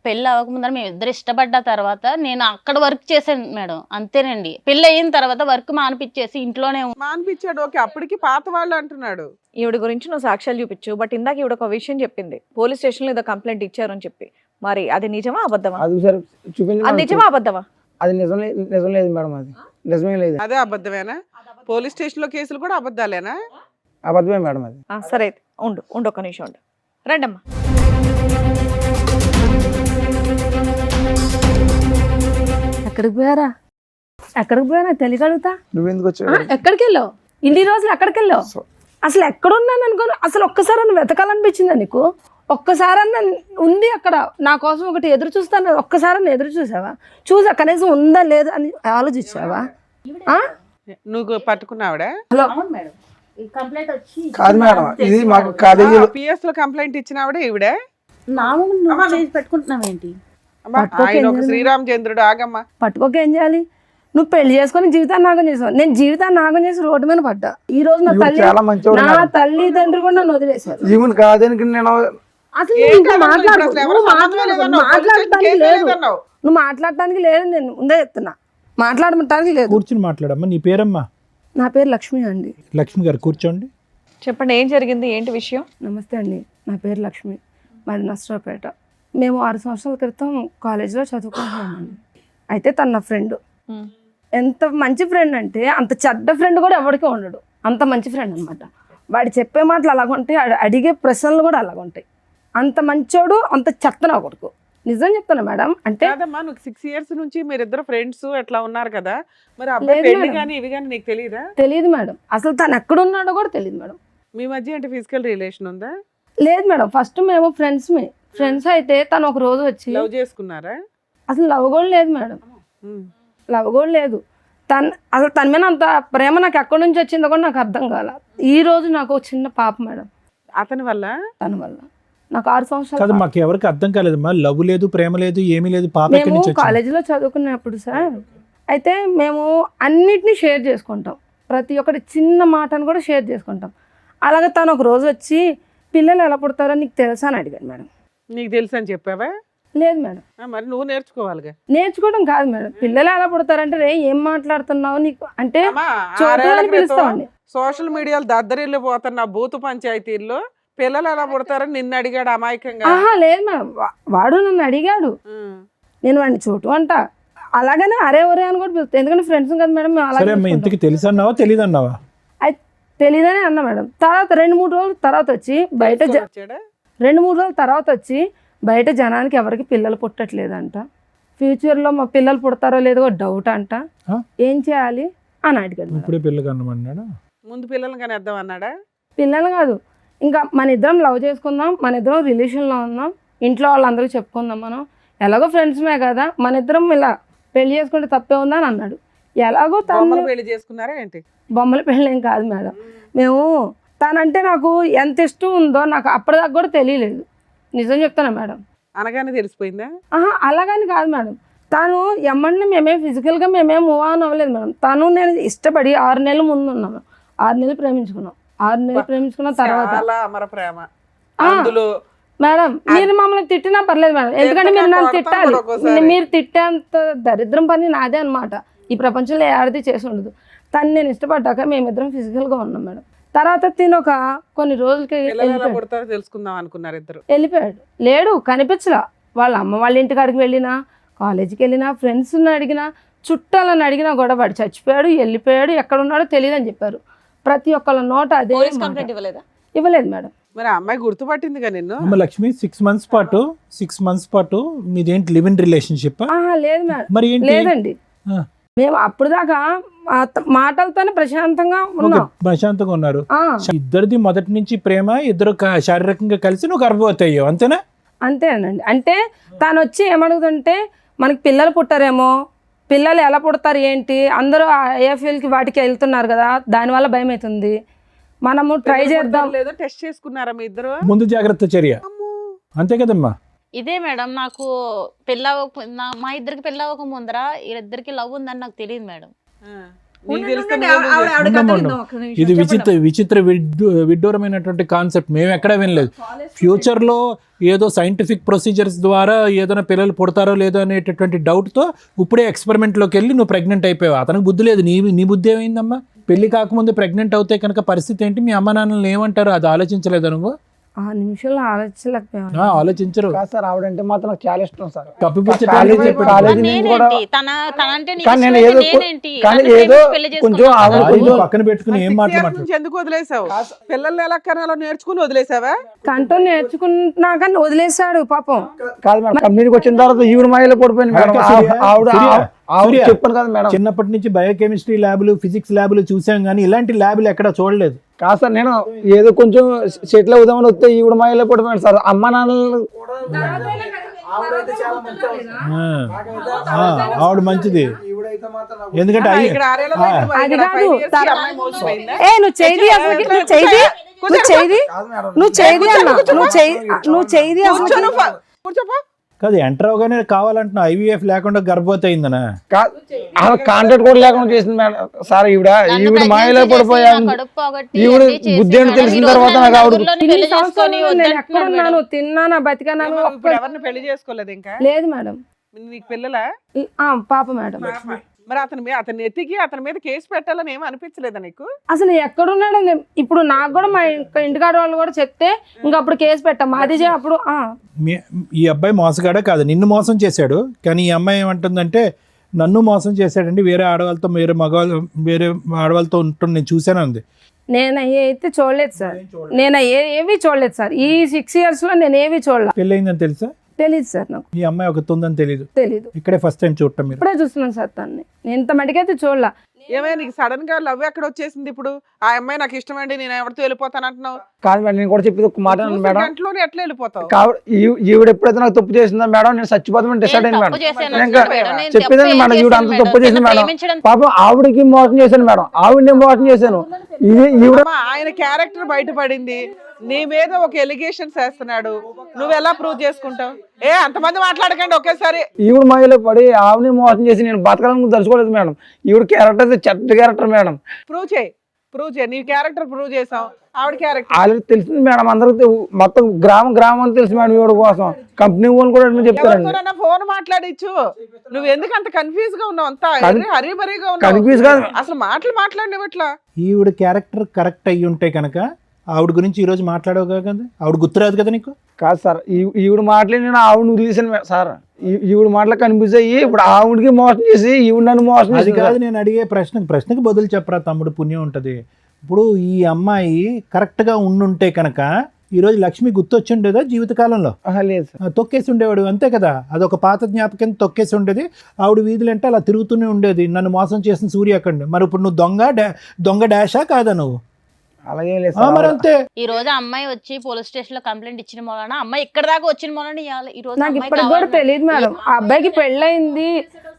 పెళ్ళి అవ్వకముందర మేము ఇద్దరు ఇష్టపడ్డ తర్వాత నేను అక్కడ వర్క్ చేశాను మేడం, అంతేనండి. పెళ్ళి అయిన తర్వాత వర్క్ మానిపించేసి ఇంట్లోనే మానిపించాడు, ఓకే. అప్పటికి పాత వాళ్ళు అంటున్నాడు. ఈవిడ గురించి నువ్వు సాక్ష్యాలు చూపించు, బట్ ఇందాక ఈవిడ ఒక విషయం చెప్పింది, పోలీస్ స్టేషన్ లో ఏదో కంప్లైంట్ ఇచ్చారని చెప్పి. మరి అది నిజమా అబద్ధమా? అది సార్ చూపించి అది నిజమా అబద్ధమా? అది నిజం లేదు మేడం, అది నిజమే లేదు, అదే అబద్ధమేనా? పోలీస్ స్టేషన్ లో కేసులు కూడా అబద్ధాలేనా? అబద్ధమే మేడం అది. సరే అయితే ఉండు ఒక్క నిమిషం ఉండు. రండమ్మా. ఎక్కడికి పోయారా? ఎక్కడికి పోయానా తెలియగలుగుతా? నువ్వెందుకు వచ్చావు? ఎక్కడికి వెళ్ళావు? ఇన్ని రోజులు ఎక్కడికి వెళ్ళావు? అసలు ఎక్కడున్నాను అనుకో, అసలు ఒక్కసారి వెతకాలనిపించిందా నీకు? ఒక్కసారన్నా ఉంది అక్కడ నా కోసం ఒకటి ఎదురు చూస్తాను, ఒక్కసారన్నా ఎదురు చూసావా? చూసా కనీసం ఉందా లేదా అని ఆలోచించావా? నువ్వు పట్టుకున్నావిడ? హలో కంప్లైంట్ వచ్చి కాదు మేడం, ఇది మాకు కాలేజీ పిఎస్ లో కంప్లైంట్ ఇచ్చినావిడ ఈవిడే? పెట్టుకుంటున్నావు ఏంటి? అమ్మా, ఆయన ఒక శ్రీరామచంద్రుడు. ఆగమ్మా. పట్టుకోక ఏం చేయాలి? నువ్వు పెళ్లి చేసుకొని జీవితాన్ని నాగం చేసావు, నేను జీవితాన్ని నాగం చేసి రోడ్డు మీద పడ్డా. ఈ రోజు నా ఈవిడ చాలా మంచివాడు నా మేడం. తల్లిదండ్రులు కూడా నన్ను వదిలేశారు. ఈవెన్ కాదని నేను అసలు ఏం నువ్వు ఇంకా కాదు, మాట్లాడు, ఇప్పుడు అసలు ఎవరు నువ్వు సంబంధమే లేదన్నావు, మాట్లాడటానికి కేసే లేదు, లేదన్నావు. నువ్వు మాట్లాడటానికి లేదు, నేను ముందే చెప్తున్నా, మాట్లాడటానికి లేదు. కూర్చుని మాట్లాడమ్మా. నీ పేరమ్మా? నా పేరు లక్ష్మి అండి. లక్ష్మి గారు కూర్చోండి. చెప్పండి, ఏం జరిగింది, ఏంటి విషయం? నమస్తే అండి, నా పేరు లక్ష్మి, మాది నర్సరావుపేట. మేము 6 సంవత్సరాల క్రితం కాలేజీలో చదువుకుంటున్నామండి. అయితే తన నా ఫ్రెండ్. ఎంత మంచి ఫ్రెండ్ అంటే అంత చెడ్డ ఫ్రెండ్ కూడా ఎవరికి ఉండడు, అంత మంచి ఫ్రెండ్ అనమాట. వాడు చెప్పే మాటలు అలాగుంటాయి, అడిగే ప్రశ్నలు కూడా అలాగుంటాయి. అంత మంచోడు, అంత చెత్త నా కొడుకు. నిజం చెప్తాను మేడం. అంటే కాదమ్మా, నువ్వు 6 years నుంచి మీరిద్దరు ఫ్రెండ్స్ ఎట్లా ఉన్నారు కదా, మరి అబ్బాయి లేదు పెళ్లి మేడం. కానీ ఇవి కానీ నీకు తెలియదా? తెలియదు మేడం, అసలు తను ఎక్కడున్నాడో కూడా తెలియదు మేడం. మీ మధ్య అంటే ఫిజికల్ రిలేషన్ ఉందా? లేదు మేడం, ఫస్ట్ మేము ఫ్రెండ్స్ అయితే తను ఒక రోజు వచ్చి లవ్ చేసుకున్నారా? అసలు లవ్ కూడా లేదు మేడం, లవ్ కూడా లేదు. అసలు తన మీద అంత ప్రేమ నాకు ఎక్కడి నుంచి వచ్చిందో కూడా నాకు అర్థం కాల. ఈ రోజు నాకు ఒక చిన్న పాప మేడం, అతని వల్ల. తన వల్ల నాకు 6 కాదు, సంవత్సరాలు. మాకు ఎవరికి అర్థం కాలేదమ్మా. లవ్ లేదు, ప్రేమ లేదు, ఏమీ లేదు. పాప ఎక్కడి మేము నుంచి వచ్చింది? కాలేజీలో చదువుకున్నప్పుడు సార్, అయితే మేము అన్నిటినీ షేర్ చేసుకుంటాం, ప్రతి ఒక్కటి చిన్న మాటను కూడా షేర్ చేసుకుంటాం. అలాగే తను ఒక రోజు వచ్చి పిల్లలు ఎలా పుడతారో నీకు తెలుసా అని అడిగాడు మేడం. నీకు తెలుసు అని చెప్పావా? లేదు మేడం. మరి నువ్వు నేర్చుకోవాలిగా. నేర్చుకోవడం కాదు మేడం, పిల్లలు ఎలా పుడతారంటే రే ఏం మాట్లాడుతున్నావు నీకు అంటే అమ్మా, చోటు 6 ఏళ్ల అని క్రితం పిలుస్తామండి. సోషల్ మీడియాలో దద్దరిల్లు పోతున్న బూతు పంచాయతీల్లో పిల్లలు ఎలా పుడతారని నిన్ను అడిగాడు అమాయకంగా. ఆహా లేదు మేడం, వాడు నన్ను అడిగాడు, నేను వాడిని చోటు అంట, అలాగనే అరే ఒరే అని కూడా పిలుస్తాను, ఎందుకంటే ఫ్రెండ్స్ కదా మేడం. మేము సరే అమ్మా, అలాగే ఇంతకి తెలుసు అన్నావా తెలియదు అన్నావా? తెలియదని అన్నా మేడం. తర్వాత 2-3 రోజుల తర్వాత వచ్చి బయట వచ్చాడా? 2-3 రోజుల తర్వాత వచ్చి బయట జనానికి ఎవరికి పిల్లలు పుట్టట్లేదంట, ఫ్యూచర్లో మా పిల్లలు పుడతారో లేదో డౌట్ అంట, ఏం చేయాలి అని అడిగాడు మేడం. ఇప్పుడే పిల్లలు కన్నమన్నాడా? ముందు పిల్లల్ని కానీ వద్దాం అన్నాడా? పిల్లలు కాదు, ఇంకా మన ఇద్దరం లవ్ చేసుకుందాం, మన ఇద్దరం రిలేషన్లో ఉందాం, ఇంట్లో వాళ్ళందరికీ చెప్పుకుందాం, మనం ఎలాగో ఫ్రెండ్స్మే కదా, మన ఇద్దరం ఇలా పెళ్లి చేసుకుంటే తప్పే ఉందా అని అన్నాడు. ఎలాగో తను పెళ్లి చేసుకున్నారా ఏంటి? బొమ్మల పెళ్ళి ఏం కాదు మేడం. మేము తనంటే నాకు ఎంత ఇష్టం ఉందో నాకు అప్పటిదాకా కూడా తెలియలేదు, నిజం చెప్తాను మేడం. అనగానే తెలిసిపోయిందా? ఆహా అలాగని కాదు మేడం, తను ఎమ్మడిని మేమేం ఫిజికల్గా మేమేం మూవ్ ఆన్ అవ్వలేదు మేడం. తను నేను ఇష్టపడి 6 నెలల ముందు ఉన్నాము, 6 నెలలు ప్రేమించుకున్నాం, 6 నెలలు ప్రేమించుకున్న తర్వాత చాలా అమర ప్రేమ అందులో. మేడం మీరు మమ్మల్ని తిట్టినా పర్లేదు మేడం, ఎందుకంటే మీరు నన్ను తిట్టాలి, మీరు తిట్టేంత దరిద్రం పని నాదే అనమాట. ఈ ప్రపంచంలో ఆడది చేసి ఉండదు. తను నేను ఇష్టపడ్డాక మేమిద్దరం ఫిజికల్గా ఉన్నాం మేడం. తర్వాత తిను ఒక కొన్ని రోజులకి పిల్లలు ఎలా పుడతారో తెలుసుకుందాం అనుకున్నారు ఇద్దరు. వెళ్ళిపోయాడు. లేడు, కనిపించలా. వాళ్ళ అమ్మ వాళ్ళ ఇంటికి అడిగి వెళ్ళినా, కాలేజీకి వెళ్ళినా, ఫ్రెండ్స్ని అడిగినా, చుట్టాలని అడిగినా కూడా వాడు చచ్చిపోయాడు, వెళ్ళిపోయాడు, ఎక్కడ ఉన్నాడో తెలియదు అని చెప్పారు. ప్రతి ఒక్కళ్ళ నోట అదే మాట. ఇవ్వలేదు మేడం. మరి ఆ అమ్మాయి గుర్తుపట్టిందిగా నిన్ను. అమ్మ లక్ష్మి 6 months పాటు మీదేంటి లివ్ ఇన్ రిలేషన్షిప్? లేదు మేడం, మరి ఏంటి? లేదండి. ఆ. మేము అప్పుడు దాకా మాటలతోనే ప్రశాంతంగా ఉన్నాం. ప్రశాంతంగా ఉన్నారు. ఆ, ఇద్దరిది మొదటి నుంచి ప్రేమ, ఇద్దరు శారీరకంగా కలిసి నువ్వు గర్భవతి అయ్యావు, అంతేనా? అంతేనండి. అంటే తను వచ్చి ఏమడుగుతుంటే మనకి పిల్లలు పుట్టారేమో, పిల్లలు ఎలా పుడతారు ఏంటి, అందరూ ఐఎఫ్ఎల్కి వాటికి వెళ్తున్నారు కదా, దానివల్ల భయం అవుతుంది, మనము ట్రై చేద్దాం. లేదో టెస్ట్ చేసుకున్నారా మీ ఇద్దరు? ముందు జాగ్రత్త చర్య, అంతే కదమ్మా. ఇదే మేడం, నాకు మా ఇద్దరికి పెళ్ళి అవ్వక ముందర వీళ్ళిద్దరికి లవ్ ఉందని నాకు తెలియదు మేడం. ఇది విచిత్ర విడ్డూరమైనటువంటి కాన్సెప్ట్. మేము ఎక్కడా వినలేదు. ఫ్యూచర్ లో ఏదో సైంటిఫిక్ ప్రొసీజర్స్ ద్వారా ఏదైనా పిల్లలు పుడతారో లేదో అనేటటువంటి డౌట్ తో ఇప్పుడే ఎక్స్పెరిమెంట్ లోకి వెళ్ళి నువ్వు ప్రెగ్నెంట్ అయిపోయావు. అతనికి బుద్ధి లేదు, నీ బుద్ధి ఏమైందమ్మా? పెళ్లి కాకముందు ప్రెగ్నెంట్ అవుతే కనుక పరిస్థితి ఏంటి? మీ అమ్మ నాన్నలు ఏమంటారు? అది ఆలోచించలేదు నువ్వు? ఆ నిమిషంలో ఆలోచించలేకపోయాను. ఆలోచించరు సార్. ఆవిడంటే మాత్రం నాకు చాలా ఇష్టం సార్. కప్పిపుచ్చడానికి పక్కన పెట్టుకుని ఏం మాట్లాడుతున్నారు? ఎందుకు వదిలేసావు? పిల్లల్ని ఎలా కనాలో నేర్చుకుని వదిలేసావా? కంటూ నేర్చుకున్నాక వదిలేశాడు పాపం. కాదు మేడం, కంపెనీకి వచ్చిన తర్వాత ఈవిడ మాయలో పడిపోయింది మేడం. ఆవిడ చెప్పాను కదా మేడం, చిన్నప్పటి నుంచి బయోకెమిస్ట్రీ ల్యాబులు, ఫిజిక్స్ ల్యాబులు చూసాం కానీ ఇలాంటి ల్యాబులు ఎక్కడ చూడలేదు. కాదు సార్, నేను ఏదో కొంచెం సెటిల్ అవుదామని వస్తే ఈవిడ మాయలో పడిపోయాను సార్. అమ్మ నాన్నలు ఆవిడ మంచిది, ఎందుకంటే అది కాదు. నువ్వు చేయి అసలు, నువ్వు చేయి అసలు కాదు ఎంటర్ అవగానే కావాలంటున్నా. ఐవీఎఫ్ లేకుండా గర్భవతి అయిందనా? కాంట్రాక్ట్ కూడా లేకుండా చేసింది మేడం సార్. ఈవిడ మాయలో పడిపోయాను. ఈవిడ బుద్ధి అని తెలిసిన తర్వాత నాకు ఆవిడ ఎక్కడున్నాను, తిన్నానా, బతికాను. ఎవరిని పెళ్లి చేసుకోలేదు ఇంకా? లేదు మేడం. నీకు పిల్లలా? పాప మేడం. మరి అతన్ని ఎత్తికి అతని మీద కేసు పెట్టాలని ఏమీ అనిపించలేదా నీకు? అసలు ఎక్కడున్నాడు? ఇప్పుడు నాకు కూడా మా ఇంటికాడ వాళ్ళు కూడా చెప్తే ఇంకా అప్పుడు కేసు పెట్టాం. మాది అప్పుడు ఈ అబ్బాయి మోసగాడే కాదు, నిన్ను మోసం చేశాడు. కానీ ఈ అమ్మాయి ఏమంటుందంటే నన్ను మోసం చేశాడండి, వేరే ఆడవాళ్ళతో వేరే ఆడవాళ్ళతో ఉంటుంది, నేను చూశాను అంది. నేను అయితే చూడలేదు సార్. నేను ఏవి చూడలేదు సార్. ఈ 6 years లో నేను ఏవి చూడలేదు. పెళ్ళయిందని తెలుసా? తెలీదు సార్. నాకు ఈ అమ్మాయి ఒక ఉందని తెలీదు. ఇక్కడే ఫస్ట్ టైం చూడటం. మీరు ఇప్పుడే చూస్తున్నాను సార్ తన్ని. నేను ఇంత మటుకైతే చూడలా. ఏమైనా నీకు సడన్ గా లవ్ ఎక్కడ వచ్చేసింది? ఇప్పుడు ఆ అమ్మాయి నాకు ఇష్టం అండి, నేను ఎవరితో వెళ్ళిపోతాను అంటున్నావు. కాదు మేడం, నేను కూడా చెప్పేది ఒక మాట మేడం. గంటలోనే ఎట్లా వెళ్ళిపోతావు? ఈవిడ ఎప్పుడైతే నాకు తప్పు చేసిందా మేడం, నేను చచ్చిపోతామని డిసైడ్ అయ్యాను మేడం. చెప్పేదండి మేడం, ఈవిడ అంత తప్పు చేసింది మేడం. పాపం ఆవిడకి మోసం చేశాను మేడం, ఆవిడని మోసం చేశాను. ఆయన క్యారెక్టర్ బయటపడింది, నీ మీద ఒక ఎలిగేషన్స్ వేస్తున్నాడు, నువ్వు ఎలా ప్రూవ్ చేసుకుంటావు? అంతమంది మాట్లాడకండి ఒకేసారి. ఈవిడ మాయలో పడి ఆవిడని మోసం చేసి నేను బతకాలని తలుచుకోలేదు మేడం. ఈవిడ క్యారెక్టర్ చెడ్డ క్యారెక్టర్ మేడం. ప్రూవ్ చేయి. నీ క్యారెక్టర్ ప్రూవ్ చేసాం, ఆవిడ క్యారెక్టర్ ఆల్రెడీ తెలిసింది మేడం. అందరికి మొత్తం గ్రామం తెలుసు మేడం. ఈవిడ కోసం కంపెనీ వాళ్ళు కూడా చెప్తారండి. ఫోన్ మాట్లాడిచ్చు. నువ్వు ఎందుకు అంత కన్ఫ్యూజ్ గా ఉన్నావు? అంతా హరిబరిగా కన్ఫ్యూజ్ ఉన్నావు, అసలు మాట్లాడినట్లా. ఈవిడ క్యారెక్టర్ కరెక్ట్ అయ్యి ఉంటే కనుక ఆవిడ గురించి ఈ రోజు మాట్లాడవు కదా, ఆవిడ గుర్తురాదు కదా నీకు? కాదు సార్, ఈవిడ మాటలు నేను ఆవిడ వదిలేసాను సార్. ఈవిడ మాటలు కనిపిస్తే ఇప్పుడు ఆవిడకి మోసం చేసి ఈవిడ నన్ను మోసం చేసి కాదు. నేను అడిగే ప్రశ్నకి బదులు చెప్పరా తమ్ముడు, పుణ్యం ఉంటుంది. ఇప్పుడు ఈ అమ్మాయి కరెక్ట్ గా ఉండుంటే కనుక ఈ రోజు లక్ష్మి గుర్తొచ్చి ఉండేదా జీవితకాలంలో? లేదు సార్, తొక్కేసి ఉండేవాడు, అంతే కదా. అదొక పాత జ్ఞాపకం, తొక్కేసి ఉండేది. ఆవిడ వీధులంటే అలా తిరుగుతూనే ఉండేది, నన్ను మోసం చేసిన సూర్య అక్కడ. మరి ఇప్పుడు నువ్వు దొంగ డాషా కాదా నువ్వు? అలాగే లేదు మరి అంతే. ఈ రోజు అమ్మాయి వచ్చి పోలీస్ స్టేషన్ లో కంప్లైంట్ ఇచ్చిన మూలన అమ్మాయి ఇక్కడ దాకా వచ్చిన మూలన ఈ రోజు నాకు ఇప్పటికి కూడా తెలియదు మేడం. ఆ అబ్బాయికి పెళ్ళయింది,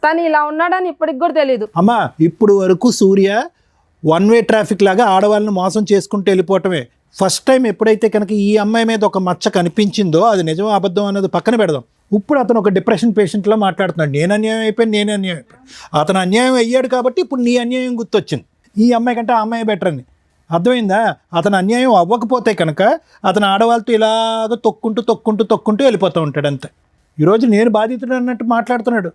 తను ఇలా ఉన్నాడని ఇప్పటికి కూడా తెలియదు. అమ్మా ఇప్పుడు వరకు సూర్య 1-way ట్రాఫిక్ లాగా ఆడవాళ్ళని మోసం చేసుకుంటూ వెళ్ళిపోవటమే. ఫస్ట్ టైం ఎప్పుడైతే కనుక ఈ అమ్మాయి మీద ఒక మచ్చ కనిపించిందో, అది నిజం అబద్ధం అన్నది పక్కన పెడదాం. ఇప్పుడు అతను ఒక డిప్రెషన్ పేషెంట్లో మాట్లాడుతున్నాడు, నేను అన్యాయం అయిపోయాను. అతను అన్యాయం అయ్యాడు కాబట్టి ఇప్పుడు నీ అన్యాయం గుర్తొచ్చింది. ఈ అమ్మాయి కంటే ఆ అమ్మాయి బెటర్ అని అర్థమైందా? అతను అన్యాయం అవ్వకపోతే కనుక అతను ఆడవాళ్ళతో ఇలాగ తొక్కుంటూ వెళ్ళిపోతూ ఉంటాడు అంతే. ఈరోజు నేను బాధితుడు అన్నట్టు మాట్లాడుతున్నాడు.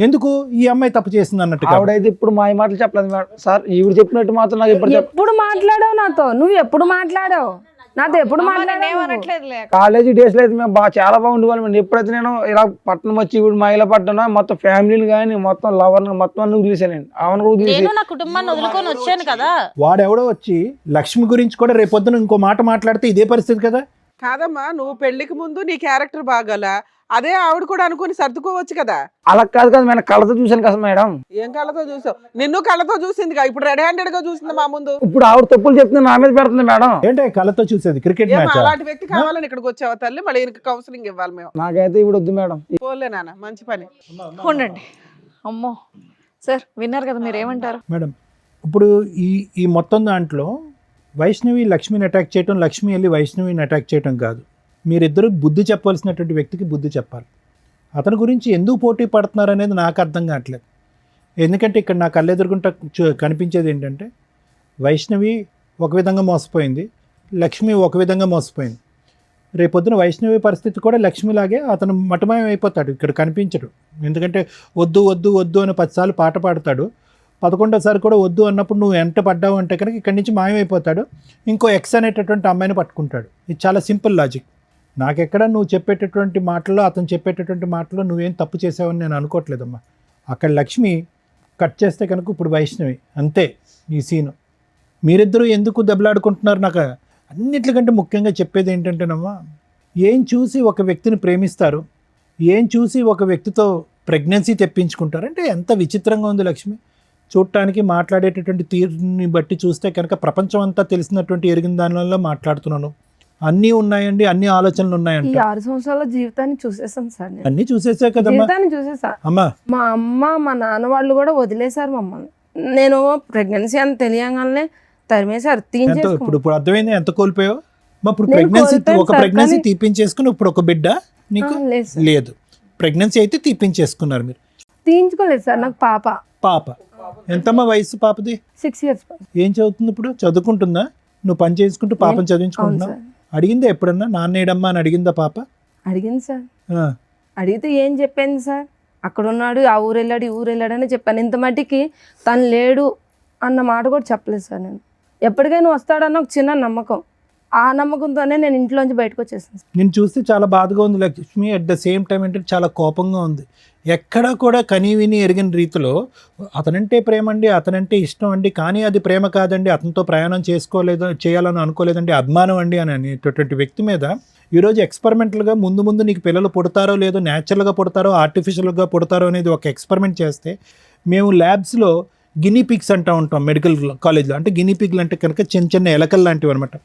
ఎందుకు ఈ అమ్మాయి తప్పు చేసింది అన్నట్టుగా. ఆవిడైతే ఇప్పుడు మా మాటలు చెప్పలేదు మేడం సార్. ఈవిడ చెప్పినట్టు మాత్రం నాకు ఇప్పుడు ఎప్పుడు మాట్లాడావు నాతో? నువ్వు ఎప్పుడు మాట్లాడావు నాతో? ఎప్పుడు మాట్లాడావు? నేనేమనట్లేదులే. కాలేజీ డేస్ లో అయితే మేము చాలా బాగుండేవాళ్ళం. ఎప్పుడైతే నేను ఇలా పట్టణం వచ్చి ఇప్పుడు మహిళ పట్టణం మొత్తం ఫ్యామిలీని కానీ మొత్తం లవర్ని మొత్తం అన్ని వదిలేసానండి. ఆమెను కూడా వదిలేసి నేను నా కుటుంబాన్ని వదులుకొని వచ్చాను కదా. వాడెవడో వచ్చి లక్ష్మి గురించి కూడా రేపొద్దున ఇంకో మాట మాట్లాడితే ఇదే పరిస్థితి కదా. కాదమ్మా, నువ్వు పెళ్లికి ముందు నీ క్యారెక్టర్ బాగాల, అదే ఆవిడ కూడా అనుకుని సర్దుకోవచ్చు కదా. అలా కాదు కదా మేడం, కళ్ళతో చూశాను కదా మేడం. ఏం కళ్ళతో చూసావు? నిన్ను కళ్ళతో చూసింది, ఇప్పుడు రెడీ హ్యాండెడ్ గా చూసింది మా ముందు. ఇప్పుడు ఆవిడ తప్పులు చెప్తుంది నా మీద పెడుతుంది మేడం. ఏంటంటే కళ్ళతో చూసేది క్రికెట్ ఏం మ్యాచ్. అలాంటి వ్యక్తి కావాలని ఇక్కడికి వచ్చావా తల్లి? మళ్ళీ కౌన్సిలింగ్ ఇవ్వాలి మేము. నాకైతే ఇప్పుడు వద్దు మేడం. పోలే నాన్న, మంచి పని. ఉండండి. అమ్మో సార్, విన్నారు కదా, మీరు ఏమంటారు? మేడం ఇప్పుడు ఈ మొత్తం దాంట్లో వైష్ణవి లక్ష్మిని అటాక్ చేయటం, లక్ష్మి వెళ్ళి వైష్ణవిని అటాక్ చేయటం కాదు. మీరిద్దరూ బుద్ధి చెప్పాల్సినటువంటి వ్యక్తికి బుద్ధి చెప్పాలి. అతని గురించి ఎందుకు పోటీ పడుతున్నారు అనేది నాకు అర్థం కావట్లేదు. ఎందుకంటే ఇక్కడ నా కళ్ళెదురుగుంట కనిపించేది ఏంటంటే వైష్ణవి ఒక విధంగా మోసపోయింది, లక్ష్మి ఒక విధంగా మోసపోయింది. రేపొద్దున వైష్ణవి పరిస్థితి కూడా లక్ష్మిలాగే అతను మటమయం అయిపోతాడు, ఇక్కడ కనిపించడు. ఎందుకంటే వద్దు వద్దు వద్దు అని 10 సార్లు పాట పాడతాడు, 11వ కూడా వద్దు అన్నప్పుడు నువ్వు ఎంట పడ్డావు అంటే కనుక ఇక్కడి నుంచి మాయమైపోతాడు, ఇంకో ఎక్స్ అనేటటువంటి అమ్మాయిని పట్టుకుంటాడు. ఇది చాలా సింపుల్ లాజిక్. నాకెక్కడ నువ్వు చెప్పేటటువంటి మాటల్లో, అతను చెప్పేటటువంటి మాటల్లో నువ్వేం తప్పు చేసావని నేను అనుకోవట్లేదమ్మా. అక్కడ లక్ష్మి కట్ చేస్తే కనుక ఇప్పుడు వైష్ణవి, అంతే ఈ సీను. మీరిద్దరూ ఎందుకు దెబ్బలాడుకుంటున్నారు? నాకు అన్నిటికంటే ముఖ్యంగా చెప్పేది ఏంటంటేనమ్మా, ఏం చూసి ఒక వ్యక్తిని ప్రేమిస్తారు, ఏం చూసి ఒక వ్యక్తితో ప్రెగ్నెన్సీ తెప్పించుకుంటారు అంటే ఎంత విచిత్రంగా ఉంది లక్ష్మి. చూడటానికి మాట్లాడేటటువంటి తీరుని బట్టి చూస్తే కనుక ప్రపంచం అంతా తెలిసినటువంటి ఎరిగిన దానివల్ల మాట్లాడుతున్నాను. అన్నీ ఉన్నాయండి, అన్ని ఆలోచనలు ఈ ఉన్నాయంట. 6 సంవత్సరాల జీవితాన్ని చూసేసాను సార్ నేను. అన్నీ చూసేసా కదమ్మా. జీవితాన్ని చూసేసా. అమ్మా మా అమ్మ మా నాన్న వాళ్ళు కూడా వదిలేశారు మమ్మల్ని. నేను ప్రెగ్నెన్సీ అని తెలియగానే తరిమేశారు, ఎంత తీయించేసుకున్నాను. ఇప్పుడు అర్థమైంది ఎంత కోల్పోయావు. ఇప్పుడు నేను ప్రెగ్నెన్సీ, కోల్పోయాను ఒక సార్, ప్రెగ్నెన్సీ కానీ- తీపించేసుకుని ఇప్పుడు ఒక బిడ్డ నీకు లేదు సార్. లేదు. ప్రెగ్నెన్సీ అయితే తీపించేసుకున్నారు మీరు. తీయించుకోలేదు సార్. నాకు పాప ఎంతమ్మా వయసు పాపది? 6 years. ఏం చదువుతుంది ఇప్పుడు? చదువుకుంటుందా? నువ్వు పని చేసుకుంటూ పాపను అవును చదివించుకుంటున్నావు? సార్. అడిగిందా ఎప్పుడన్నా నాన్న ఏడమ్మా అని అడిగిందా పాప? అడిగింది సార్. ఆ, అడిగితే ఏం చెప్పింది సార్, అక్కడ ఉన్నాడు, ఆ ఊరు వెళ్ళాడు, ఈ ఊరు వెళ్ళాడు అని చెప్పాను. ఇంత మట్టికి తను లేడు అన్న మాట కూడా చెప్పలేదు సార్. నేను ఎప్పటికైనా వస్తాడన్న ఒక చిన్న నమ్మకం, ఆ నమ్మకంతోనే నేను ఇంట్లోంచి బయటకు వచ్చేసాను. నేను చూస్తే చాలా బాధగా ఉంది Lakshmi. At the same time అంటే చాలా కోపంగా ఉంది. ఎక్కడా కూడా కనీవిని ఎరిగిన రీతిలో అతనంటే ప్రేమ అండి, అతనంటే ఇష్టం అండి, కానీ అది ప్రేమ కాదండి, అతనితో ప్రయాణం చేయాలని అనుకోలేదండి, అభిమానం అండి అని అనేటటువంటి వ్యక్తి మీద ఈరోజు ఎక్స్పెరిమెంటల్గా ముందు నీకు పిల్లలు పుడతారో లేదో, న్యాచురల్గా పుడతారో ఆర్టిఫిషియల్గా పుడతారో అనేది ఒక ఎక్స్పెరిమెంట్ చేస్తే, మేము ల్యాబ్స్లో గినీ పిగ్స్ అంటూ ఉంటాం మెడికల్ కాలేజ్లో. అంటే గినీ పిగ్లు అంటే కనుక చిన్న ఎలకలు లాంటివి అనమాట.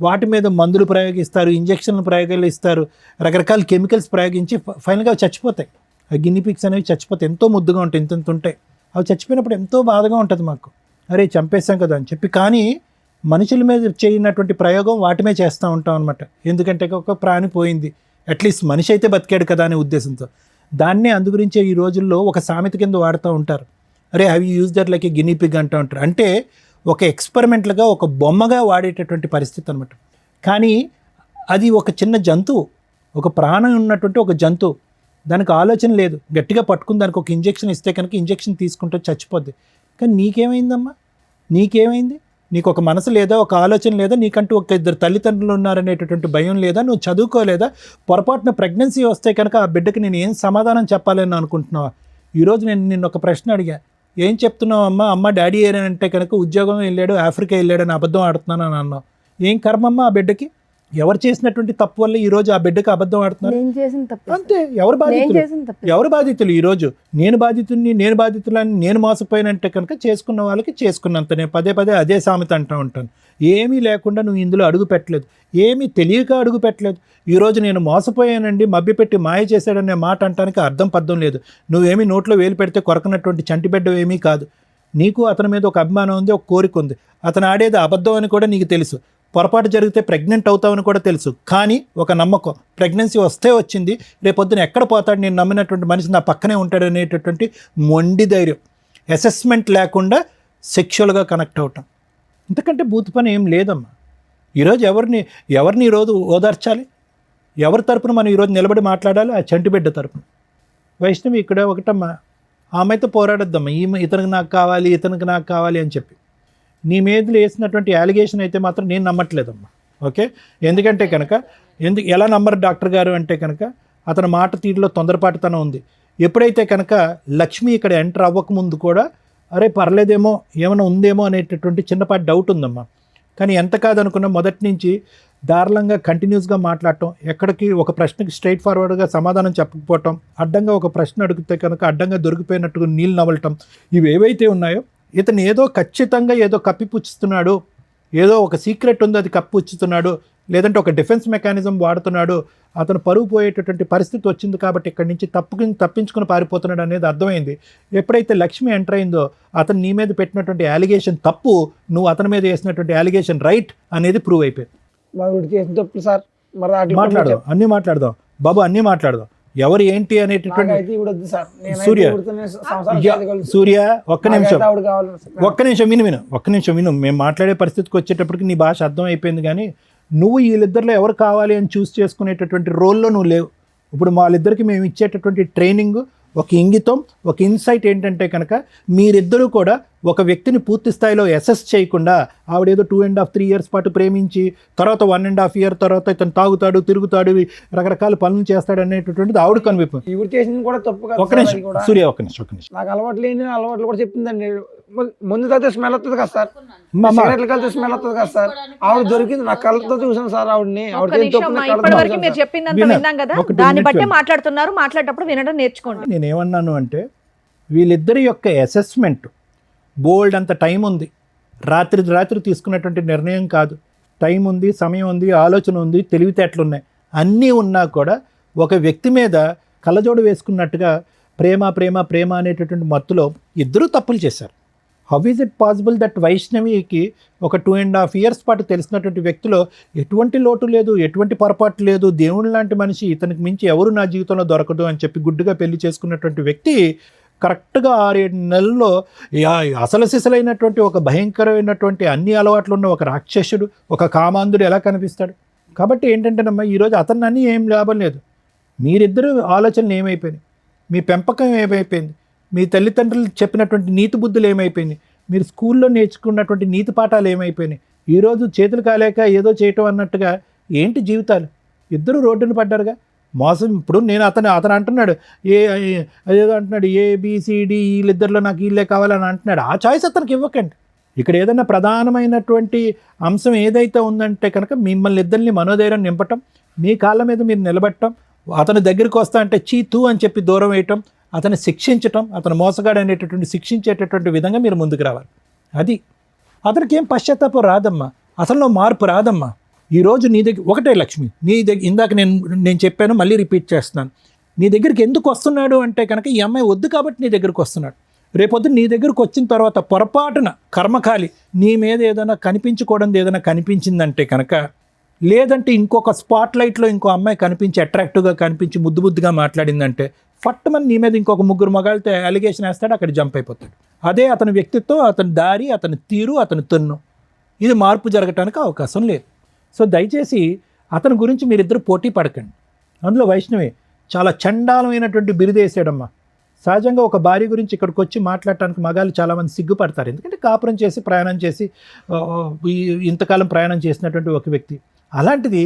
వాటి మీద మందులు ప్రయోగిస్తారు, ఇంజక్షన్లు ప్రయోగాలు ఇస్తారు, రకరకాల కెమికల్స్ ప్రయోగించి ఫైనల్గా అవి చచ్చిపోతాయి. ఆ గినీ పిగ్స్ అనేవి చచ్చిపోతాయి, ఎంతో ముద్దుగా ఉంటాయి, ఇంత ఉంటాయి. అవి చచ్చిపోయినప్పుడు ఎంతో బాధగా ఉంటుంది మాకు, అరే చంపేస్తాం కదా అని చెప్పి. కానీ మనుషుల మీద చేయనటువంటి ప్రయోగం వాటి మీద చేస్తూ ఉంటాం అనమాట. ఎందుకంటే ఒక ప్రాణి పోయింది, అట్లీస్ట్ మనిషి అయితే బతికాడు కదా అనే ఉద్దేశంతో. దాన్నే అందుగురించే ఈ రోజుల్లో ఒక సామెత కింద వాడుతూ ఉంటారు, అరే అవి use that like a guinea pig అంటూ ఉంటారు. అంటే ఒక ఎక్స్పెరిమెంట్లుగా, ఒక బొమ్మగా వాడేటటువంటి పరిస్థితి అనమాట. కానీ అది ఒక చిన్న జంతువు, ఒక ప్రాణం ఉన్నటువంటి ఒక జంతువు, దానికి ఆలోచన లేదు. గట్టిగా పట్టుకుని దానికి ఒక ఇంజెక్షన్ ఇస్తే కనుక ఇంజెక్షన్ తీసుకుంటే చచ్చిపోద్ది. కానీ నీకేమైందమ్మా? నీకేమైంది? నీకు ఒక మనసు లేదా, ఒక ఆలోచన లేదా, నీకంటూ ఒక 2 తల్లిదండ్రులు ఉన్నారనేటటువంటి భయం లేదా, నువ్వు చదువుకోలేదా? పొరపాటున ప్రెగ్నెన్సీ వస్తే కనుక ఆ బిడ్డకి నేను ఏం సమాధానం చెప్పాలని అనుకుంటున్నావా? ఈరోజు నేను నిన్ను ఒక ప్రశ్న అడిగా, ఏం చెప్తున్నావు అమ్మ డాడీ ఏనంటే కనుక ఉద్యోగం వెళ్ళాడు, ఆఫ్రికా వెళ్ళాడని అబద్ధం ఆడుతున్నాను అని అన్నావు. ఏం కర్మమ్మ ఆ బిడ్డకి? ఎవరు చేసినటువంటి తప్పు వల్ల ఈరోజు ఆ బిడ్డకి అబద్ధం ఆడుతున్నారు? నేను చేసిన తప్పు. అంతే. ఎవరు బాధితులు? ఎవరు బాధితులు? ఈరోజు నేను బాధితులని నేను మోసపోయినంటే కనుక చేసుకున్న వాళ్ళకి చేసుకున్నంత. నేను పదే అదే సామెత అంటూ ఉంటాను. ఏమీ లేకుండా నువ్వు ఇందులో అడుగు పెట్టలేదు, ఏమీ తెలియక అడుగు పెట్టలేదు. ఈరోజు నేను మోసపోయానండి, మభ్యపెట్టి మాయ చేశాడనే మాట అంటానికి అర్థం పద్ధం లేదు. నువ్వేమీ నోట్లో వేలు పెడితే కొరకనటువంటి చంటిబిడ్డ ఏమీ కాదు. నీకు అతని మీద ఒక అభిమానం ఉంది, ఒక కోరిక ఉంది. అతను ఆడేది అబద్ధం అని కూడా నీకు తెలుసు, పొరపాటు జరిగితే ప్రెగ్నెంట్ అవుతావని కూడా తెలుసు. కానీ ఒక నమ్మకం, ప్రెగ్నెన్సీ వస్తే వచ్చింది, రేపొద్దున ఎక్కడ పోతాడు, నేను నమ్మినటువంటి మనిషి నా పక్కనే ఉంటాడు అనేటటువంటి మొండి ధైర్యం, అసెస్మెంట్ లేకుండా సెక్షువల్గా కనెక్ట్ అవటం, ఇంతకంటే బూత్ పని ఏం లేదమ్మా. ఈరోజు ఎవరిని ఈరోజు ఓదార్చాలి? ఎవరి తరపున మనం ఈరోజు నిలబడి మాట్లాడాలి? ఆ చంటిబిడ్డ తరపున. వైష్ణవి ఇక్కడ ఒకటమ్మా, ఆమెతో పోరాడొద్దమ్మా, ఇతనికి నాకు కావాలి, ఇతనికి నాకు కావాలి అని చెప్పి. నీ మీద వేసినటువంటి అలిగేషన్ అయితే మాత్రం నేను నమ్మట్లేదమ్మా. ఓకే, ఎందుకంటే కనుక ఎలా నమ్మరు డాక్టర్ గారు అంటే కనుక అతని మాట తీరులో తొందరపాటుతనం ఉంది. ఎప్పుడైతే కనుక లక్ష్మి ఇక్కడ ఎంటర్ అవ్వకముందు కూడా అరే పర్లేదేమో ఏమైనా ఉందేమో అనేటటువంటి చిన్నపాటి డౌట్ ఉందమ్మా. కానీ ఎంత కాదనుకున్నా మొదటి నుంచి దారుణంగా కంటిన్యూస్గా మాట్లాడటం, ఎక్కడికి ఒక ప్రశ్నకి స్ట్రైట్ ఫార్వర్డ్గా సమాధానం చెప్పకపోవటం, అడ్డంగా ఒక ప్రశ్న అడిగితే కనుక అడ్డంగా దొరికిపోయినట్టుగా నీళ్ళు నవ్వటం, ఇవి ఏవైతే ఉన్నాయో ఇతను ఏదో ఖచ్చితంగా ఏదో కప్పిపుచ్చుతున్నాడు, ఏదో ఒక సీక్రెట్ ఉంది అది కప్పిపుచ్చుతున్నాడు, లేదంటే ఒక డిఫెన్స్ మెకానిజం వాడుతున్నాడు, అతను పరువు పోయేటటువంటి పరిస్థితి వచ్చింది కాబట్టి ఇక్కడి నుంచి తప్పించుకుని పారిపోతున్నాడు అనేది అర్థమైంది. ఎప్పుడైతే లక్ష్మి ఎంటర్ అయిందో అతను నీ మీద పెట్టినటువంటి అలిగేషన్ తప్పు, నువ్వు అతని మీద వేసినటువంటి అలిగేషన్ రైట్ అనేది ప్రూవ్ అయిపోయింది. చేసిన తప్పు సార్, మరి మాట్లాడదాం, అన్నీ మాట్లాడదాం బాబు, అన్నీ మాట్లాడదాం. ఎవరు ఏంటి అనేటటువంటి సూర్య ఒక్క నిమిషం విను. మేము మాట్లాడే పరిస్థితికి వచ్చేటప్పటికి నీ భాష అర్థం అయిపోయింది. కానీ నువ్వు వీళ్ళిద్దరిలో ఎవరు కావాలి అని చూస్ చేసుకునేటటువంటి రోల్లో నువ్వు లేవు. ఇప్పుడు వాళ్ళిద్దరికి మేము ఇచ్చేటటువంటి ట్రైనింగ్, ఒక ఇంగితం, ఒక ఇన్సైట్ ఏంటంటే కనుక మీరిద్దరూ కూడా ఒక వ్యక్తిని పూర్తి స్థాయిలో అసెస్ చేయకుండా ఆవిడేదో 2.5-3 years పాటు ప్రేమించి తర్వాత 1.5 year తర్వాత ఇతను తాగుతాడు, తిరుగుతాడు, రకరకాల పనులు చేస్తాడు అనేటటువంటిది ఆవిడ కనిపింపు. చేసింది కూడా తప్పు. ఒక నిమిషం సూర్య, ఒక నిమిషం. నాకు అలవాటు లేని అలవాట్లు కూడా చెప్పిందండి. ముందు తాగితే స్మెల్ వస్తుంది కదా సార్, సిగరెట్లు కలితే స్మెల్ వస్తుంది కదా సార్. ఆవిడ దొరికింది, నా కళ్ళతో చూసాను సార్ ఆవిడని. ఇప్పటి వరకు మీరు చెప్పిందంతా విన్నాం కదా, దాన్ని బట్టే మాట్లాడుతున్నారు. మాట్లాడేటప్పుడు వినడం నేర్చుకోండి. నేనేమన్నాను అంటే వీళ్ళిద్దరి యొక్క అసెస్మెంట్ బోల్డ్ అంత టైం ఉంది, రాత్రి తీసుకున్నటువంటి నిర్ణయం కాదు. టైం ఉంది, సమయం ఉంది, ఆలోచన ఉంది, తెలివితేటలు ఉన్నాయి, అన్నీ ఉన్నా కూడా ఒక వ్యక్తి మీద కళ్ళజోడు వేసుకున్నట్టుగా ప్రేమ అనేటటువంటి మత్తులో ఇద్దరూ తప్పులు చేశారు. How is it possible that వైష్ణవికి ఒక 2.5 years పాటు తెలిసినటువంటి వ్యక్తిలో ఎటువంటి లోటు లేదు, ఎటువంటి పొరపాటు లేదు, దేవుని లాంటి మనిషి, ఇతనికి మించి ఎవరు నా జీవితంలో దొరకదు అని చెప్పి గుడ్డుగా పెళ్లి చేసుకున్నటువంటి వ్యక్తి కరెక్ట్గా 6-7 నెలల్లో అసలు సిసలైనటువంటి ఒక భయంకరమైనటువంటి అన్ని అలవాట్లు ఉన్న ఒక రాక్షసుడు, ఒక కామాంధుడు ఎలా కనిపిస్తాడు? కాబట్టి ఏంటంటేనమ్మా, ఈరోజు అతన్ని అన్నీ ఏం లాభం లేదు. మీరిద్దరూ ఆలోచనలు ఏమైపోయినాయి, మీ పెంపకం ఏమైపోయింది, మీ తల్లిదండ్రులు చెప్పినటువంటి నీతి బుద్ధులు ఏమైపోయినాయి, మీరు స్కూల్లో నేర్చుకున్నటువంటి నీతి పాఠాలు ఏమైపోయినాయి? ఈరోజు చేతులు కాలేక ఏదో చేయటం అన్నట్టుగా ఏంటి జీవితాలు? ఇద్దరు రోడ్డున పడ్డారుగా. మోసం. ఇప్పుడు నేను అతను అంటున్నాడు అదేదో అంటున్నాడు ABCD వీళ్ళిద్దరిలో నాకు వీళ్ళే కావాలని అంటున్నాడు. ఆ చాయిస్ అతనికి ఇవ్వకండి. ఇక్కడ ఏదైనా ప్రధానమైనటువంటి అంశం ఏదైతే ఉందంటే కనుక మిమ్మల్ని ఇద్దరిని మనోధైర్యం నింపటం, మీ కాళ్ళ మీద మీరు నిలబెట్టడం, అతని దగ్గరికి వస్తా అంటే చీతూ అని చెప్పి దూరం వేయటం, అతన్ని శిక్షించటం, అతను మోసగాడు అనేటటువంటి శిక్షించేటటువంటి విధంగా మీరు ముందుకు రావాలి. అది అతనికి ఏం పశ్చాత్తాపం రాదమ్మా, అసలు మార్పు రాదమ్మా. ఈరోజు నీ దగ్గర ఒకటే లక్ష్మి, నీ దగ్గర ఇందాక నేను చెప్పాను, మళ్ళీ రిపీట్ చేస్తున్నాను. నీ దగ్గరికి ఎందుకు వస్తున్నాడు అంటే కనుక ఈ అమ్మాయి వద్దు కాబట్టి నీ దగ్గరికి వస్తున్నాడు. రేపొద్దు నీ దగ్గరకు వచ్చిన తర్వాత పొరపాటున కర్మకాలి నీ మీద ఏదైనా కనిపించకూడదు ఏదైనా కనిపించిందంటే కనుక, లేదంటే ఇంకొక స్పాట్ లైట్లో ఇంకో అమ్మాయి కనిపించి అట్రాక్టివ్గా కనిపించి ముద్దుగా మాట్లాడిందంటే ఫట్టుమని నీ మీద ఇంకొక 3 మగాళ్ళతో అలిగేషన్ వేస్తాడు, అక్కడ జంప్ అయిపోతాడు. అదే అతని వ్యక్తిత్వం, అతని దారి, అతని తీరు, అతని తన్ను. ఇది మార్పు జరగటానికి అవకాశం లేదు. సో దయచేసి అతని గురించి మీరిద్దరు పోటీ పడకండి. అందులో వైష్ణవి చాలా చండాలమైనటువంటి బిరుదేసాడమ్మా. సహజంగా ఒక భార్య గురించి ఇక్కడికి వచ్చి మాట్లాడటానికి మగాళ్ళు చాలామంది సిగ్గుపడతారు. ఎందుకంటే కాపురం చేసి ప్రయాణం చేసి ఇంతకాలం ప్రయాణం చేసినటువంటి ఒక వ్యక్తి. అలాంటిది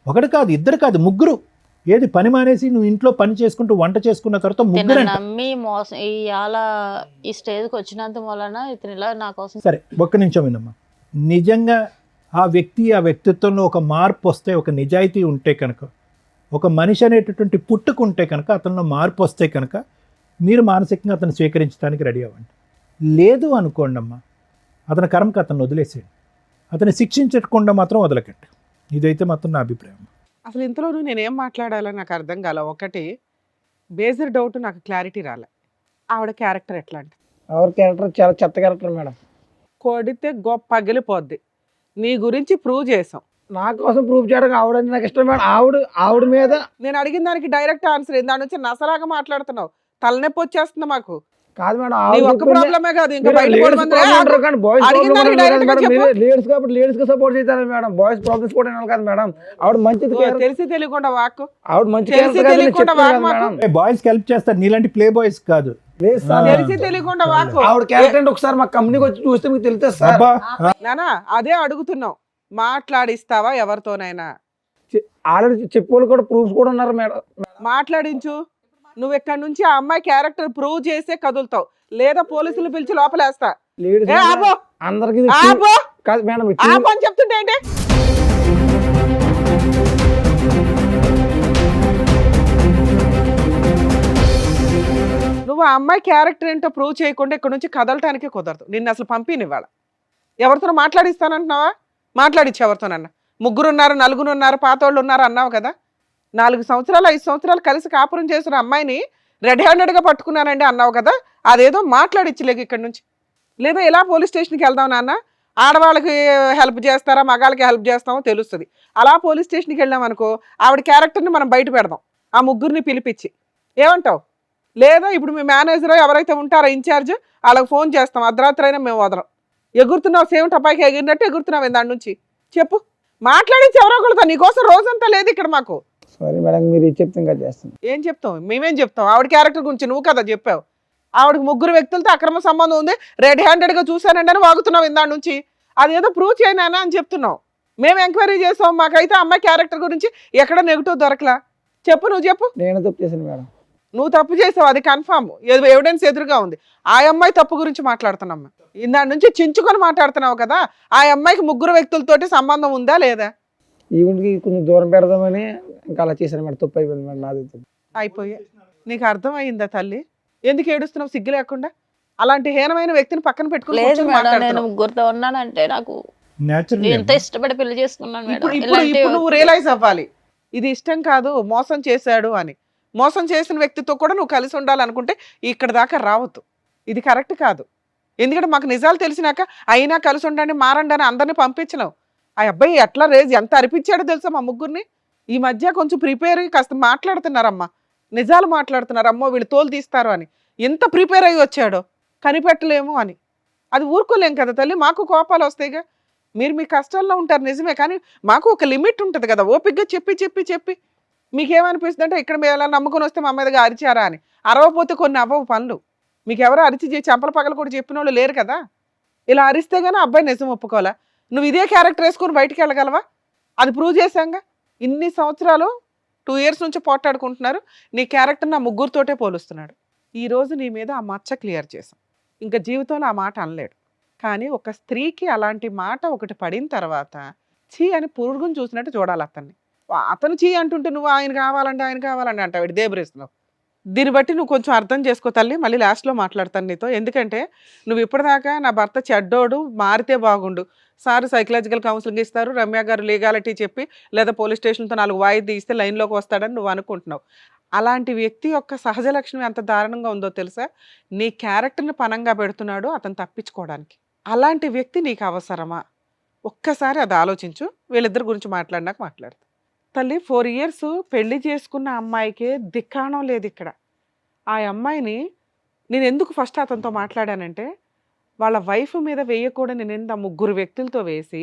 ఒకటి కాదు, ఇద్దరు కాదు, 3. ఏది పని మానేసి నువ్వు ఇంట్లో పని చేసుకుంటూ వంట చేసుకున్న తర్వాత 3 నమ్మి మోసం ఈ స్టేజ్కి వచ్చినంత వలన ఇతను ఇలా నా కోసం. సరే ఒక్క నిమిషం వినమ్మా. నిజంగా ఆ వ్యక్తిత్వంలో ఒక మార్పు వస్తే, ఒక నిజాయితీ ఉంటే కనుక, ఒక మనిషి అనేటటువంటి పుట్టుకుంటే కనుక, అతనిలో మార్పు వస్తే కనుక మీరు మానసికంగా అతను స్వీకరించడానికి రెడీ అవ్వండి. లేదు అనుకోండి అమ్మా, అతని కర్మకు అతను వదిలేసేయండి. అతన్ని శిక్షించకుండా మాత్రం వదలకండి. ఇదైతే మాత్రం నా అభిప్రాయం. అసలు ఇంతలోనూ నేనేం మాట్లాడాలో నాకు అర్థం కాల. ఒకటి బేసిక్ డౌట్, నాకు క్లారిటీ రాలే. ఆవిడ క్యారెక్టర్ ఎట్లాంటి? ఆవిడ క్యారెక్టర్ చాలా చెత్త క్యారెక్టర్ మేడం. కొడితే గొప్ప పగిలిపోద్ది. నీ గురించి ప్రూవ్ చేసాం. నా కోసం ప్రూవ్ చేయడానికి ఆవిడంటే నాకు ఇష్టం మేడం. ఆవిడ మీద నేను అడిగిన దానికి డైరెక్ట్ ఆన్సర్ ఏంది? దాని నుంచి నసలాగా మాట్లాడుతున్నావు. తలనొప్పి వచ్చేస్తుంది మాకు. కాదు మేడం, ఒక్క ప్రాబ్లమే కాదు, ఇంకా బయట లేడీస్ కాబట్టి లేడీస్ కి సపోర్ట్ చేస్తారు మేడం. బాయ్స్ ప్రాబ్లమ్స్ కూడా కాదు మేడం. ఆవిడ మంచిది, తెలిసి తెలియకుండా వాక్. ఆవిడ మంచి బాయ్స్ కి హెల్ప్ చేస్తారు, నీలాంటి ప్లే బాయ్స్ కాదు. లేదు సార్, తెలిసి తెలియకుండా వాకు ఆవిడ క్యారెక్టర్ అంటే ఒకసారి మా కంపెనీకి వచ్చి చూస్తే మీకు తెలుస్తుంది సార్. అబ్బా నానా అదే అడుగుతున్నావు, మాట్లాడిస్తావా ఎవరితోనైనా? ఆల్రెడీ చెప్పేవాళ్ళు కూడా ప్రూఫ్స్ కూడా ఉన్నారు మేడం. మాట్లాడించు. నువ్వు ఇక్కడ నుంచి ఆ అమ్మాయి క్యారెక్టర్ ప్రూవ్ చేసే కదులుతావు, లేదా పోలీసులు పిలిచి లోపలేస్తా. లేడీస్ ఏ ఆపో, అందరికి ఆపో, కాదు మేడం, ఆపో అని చెప్తుంటే ఏంటి? నువ్వు ఆ అమ్మాయి క్యారెక్టర్ ఏంటో ప్రూవ్ చేయకుండా ఇక్కడ నుంచి కదలటానికి కుదరదు. నిన్ను అసలు పంపినివ్వాల. ఎవరితో మాట్లాడిస్తానంటున్నావా? మాట్లాడిచ్చు ఎవరితోనన్నా. 3 ఉన్నారు, 4 ఉన్నారు, పాతోళ్ళు ఉన్నారు అన్నావు కదా. 4 సంవత్సరాలు 5 సంవత్సరాలు కలిసి కాపురం చేసిన అమ్మాయిని రెడ్ హ్యాండెడ్గా పట్టుకున్నానండి అన్నావు కదా. అదేదో మాట్లాడిచ్చులేక ఇక్కడ నుంచి. లేదా ఎలా పోలీస్ స్టేషన్కి వెళ్దాం నాన్న, ఆడవాళ్ళకి హెల్ప్ చేస్తారా మగాళ్ళకి హెల్ప్ చేస్తామో తెలుస్తుంది. అలా పోలీస్ స్టేషన్కి వెళ్ళాం అనుకో, ఆవిడ క్యారెక్టర్ని మనం బయట పెడదాం, ఆ 3 పిలిపించి. ఏమంటావు? లేదా ఇప్పుడు మీ మేనేజర్ ఎవరైతే ఉంటారో ఇన్ఛార్జ్, వాళ్ళకి ఫోన్ చేస్తాం, అర్ధరాత్రి అయినా మేము వదలం. ఎగురుతున్నావు, సేమ్ టపాయికి ఎగిరినట్టు ఎగురుతున్నావు దాని నుంచి. చెప్పు, మాట్లాడించి ఎవరో ఒకళ్ళతో. నీకోసం రోజంతా లేదు ఇక్కడ మాకు. సారీ మేడం, మీరు ఇది చెప్తే ఇంకా చేస్తాను. ఏం చెప్తాం? మేమేం చెప్తాం? ఆవిడ క్యారెక్టర్ గురించి నువ్వు కదా చెప్పావు. ఆవిడకి 3 వ్యక్తులతో అక్రమ సంబంధం ఉంది, రెడ్ హ్యాండెడ్గా చూశానండి అని వాగుతున్నావు దాని నుంచి. అదేదో ప్రూవ్ చేయనా అని చెప్తున్నావు. మేము ఎంక్వైరీ చేసాం, మాకైతే అమ్మాయి క్యారెక్టర్ గురించి ఎక్కడ నెగిటివ్ దొరకలా. చెప్పు, నువ్వు చెప్పు. నేను తప్పు చేశాను మేడం. నువ్వు తప్పు చేసావు, అది కన్ఫామ్, ఎవిడెన్స్ ఎదురుగా ఉంది. ఆ అమ్మాయి తప్పు గురించి మాట్లాడుతున్నాం. దాని నుంచి చించుకొని మాట్లాడుతున్నావు కదా. ఆ అమ్మాయికి 3 వ్యక్తులతోటి సంబంధం ఉందా లేదా? ఈవెంట్కి కొంచెం దూరం పెడదామని ఇంకా అలా చేశాను మేడం. తప్పు అయిపోయింది మేడం, నాది తప్పు. అయిపోయా. నీకు అర్థమైందా తల్లి? ఎందుకు ఏడుస్తున్నావు సిగ్గు లేకుండా? అలాంటి హీనమైన వ్యక్తిని పక్కన పెట్టుకుని లేదు కూర్చొని మేడం, నేను మాట్లాడుతున్నావు. ముగ్గురుతో ఉన్నానంటే నాకు న్యాచురల్ ఎంత ఇష్టపడి పెళ్లి చేసుకున్నాను మేడం. ఇప్పుడు ఇలాంటి నువ్వు రియలైజ్ అవ్వాలి, ఇది ఇష్టం కాదు, మోసం చేశాడు అని. మోసం చేసిన వ్యక్తితో కూడా నువ్వు కలిసి ఉండాలనుకుంటే ఇక్కడ దాకా రావద్దు. ఇది కరెక్ట్ కాదు. ఎందుకంటే మాకు నిజాలు తెలిసినాక అయినా కలిసి ఉండండి, మారండి అని అందరినీ పంపించలేవు. ఆ అబ్బాయి ఎట్లా ఎంత అరిపించాడో తెలుసా మా 3 ఈ మధ్య కొంచెం ప్రిపేర్ అయ్యి కాస్త మాట్లాడుతున్నారమ్మా, నిజాలు మాట్లాడుతున్నారు. అమ్మో వీళ్ళు తోలు తీస్తారు అని ఎంత ప్రిపేర్ అయ్యి వచ్చాడో, కనిపెట్టలేము అని. అది ఊరుకోలేం కదా తల్లి, మాకు కోపాలు వస్తాయిగా. మీరు మీ కష్టాల్లో ఉంటారు నిజమే, కానీ మాకు ఒక లిమిట్ ఉంటుంది కదా. ఓపికగా చెప్పి చెప్పి చెప్పి మీకేమనిపిస్తుంది అంటే ఇక్కడ మీరు ఎలా నమ్ముకొని వస్తే మా మీదగా అరిచారా అని. అరవపోతే కొన్ని అవ్వవు పనులు. మీకు ఎవరో అరిచి చెంపల పగలు కూడా చెప్పిన వాళ్ళు లేరు కదా. ఇలా అరిస్తే కానీ అబ్బాయి నిజం ఒప్పుకోవాలా. నువ్వు ఇదే క్యారెక్టర్ వేసుకొని బయటికి వెళ్ళగలవా? అది ప్రూవ్ చేశాంగా. ఇన్ని సంవత్సరాలు 2 years నుంచి పోట్లాడుకుంటున్నారు. నీ క్యారెక్టర్ నా 3తోటే పోలుస్తున్నాడు. ఈరోజు నీ మీద ఆ మచ్చ క్లియర్ చేశాం. ఇంకా జీవితంలో ఆ మాట అనలేడు. కానీ ఒక స్త్రీకి అలాంటి మాట ఒకటి పడిన తర్వాత చీ అని పురుగుని చూసినట్టు చూడాలి అతన్ని. అతను చీ అంటుంటే నువ్వు ఆయన కావాలంటే అంటావు దేబ్రేస్తున్నావు. దీన్ని బట్టి నువ్వు కొంచెం అర్థం చేసుకో తల్లి. మళ్ళీ లాస్ట్లో మాట్లాడతాను నీతో. ఎందుకంటే నువ్వు ఇప్పటిదాకా నా భర్త చెడ్డోడు, మారితే బాగుండు, సార్ సైకలాజికల్ కౌన్సిలింగ్ ఇస్తారు, రమ్య గారు లీగాలిటీ చెప్పి లేదా పోలీస్ స్టేషన్తో 4 వాయిదా ఇస్తే లైన్లోకి వస్తాడని నువ్వు అనుకుంటున్నావు. అలాంటి వ్యక్తి యొక్క సహజ లక్షణం ఎంత దారుణంగా ఉందో తెలుసా? నీ క్యారెక్టర్ని పనంగా పెడుతున్నాడు అతను తప్పించుకోవడానికి. అలాంటి వ్యక్తి నీకు అవసరమా? ఒక్కసారి అది ఆలోచించు. వీళ్ళిద్దరి గురించి మాట్లాడినాక మాట్లాడతా తల్లి. 4 years పెళ్లి చేసుకున్న అమ్మాయికే దిక్కాణం లేదు ఇక్కడ. ఆ అమ్మాయిని నేను ఎందుకు ఫస్ట్ అతనితో మాట్లాడానంటే, వాళ్ళ వైఫ్ మీద వేయకూడని నింద 3 వ్యక్తులతో వేసి,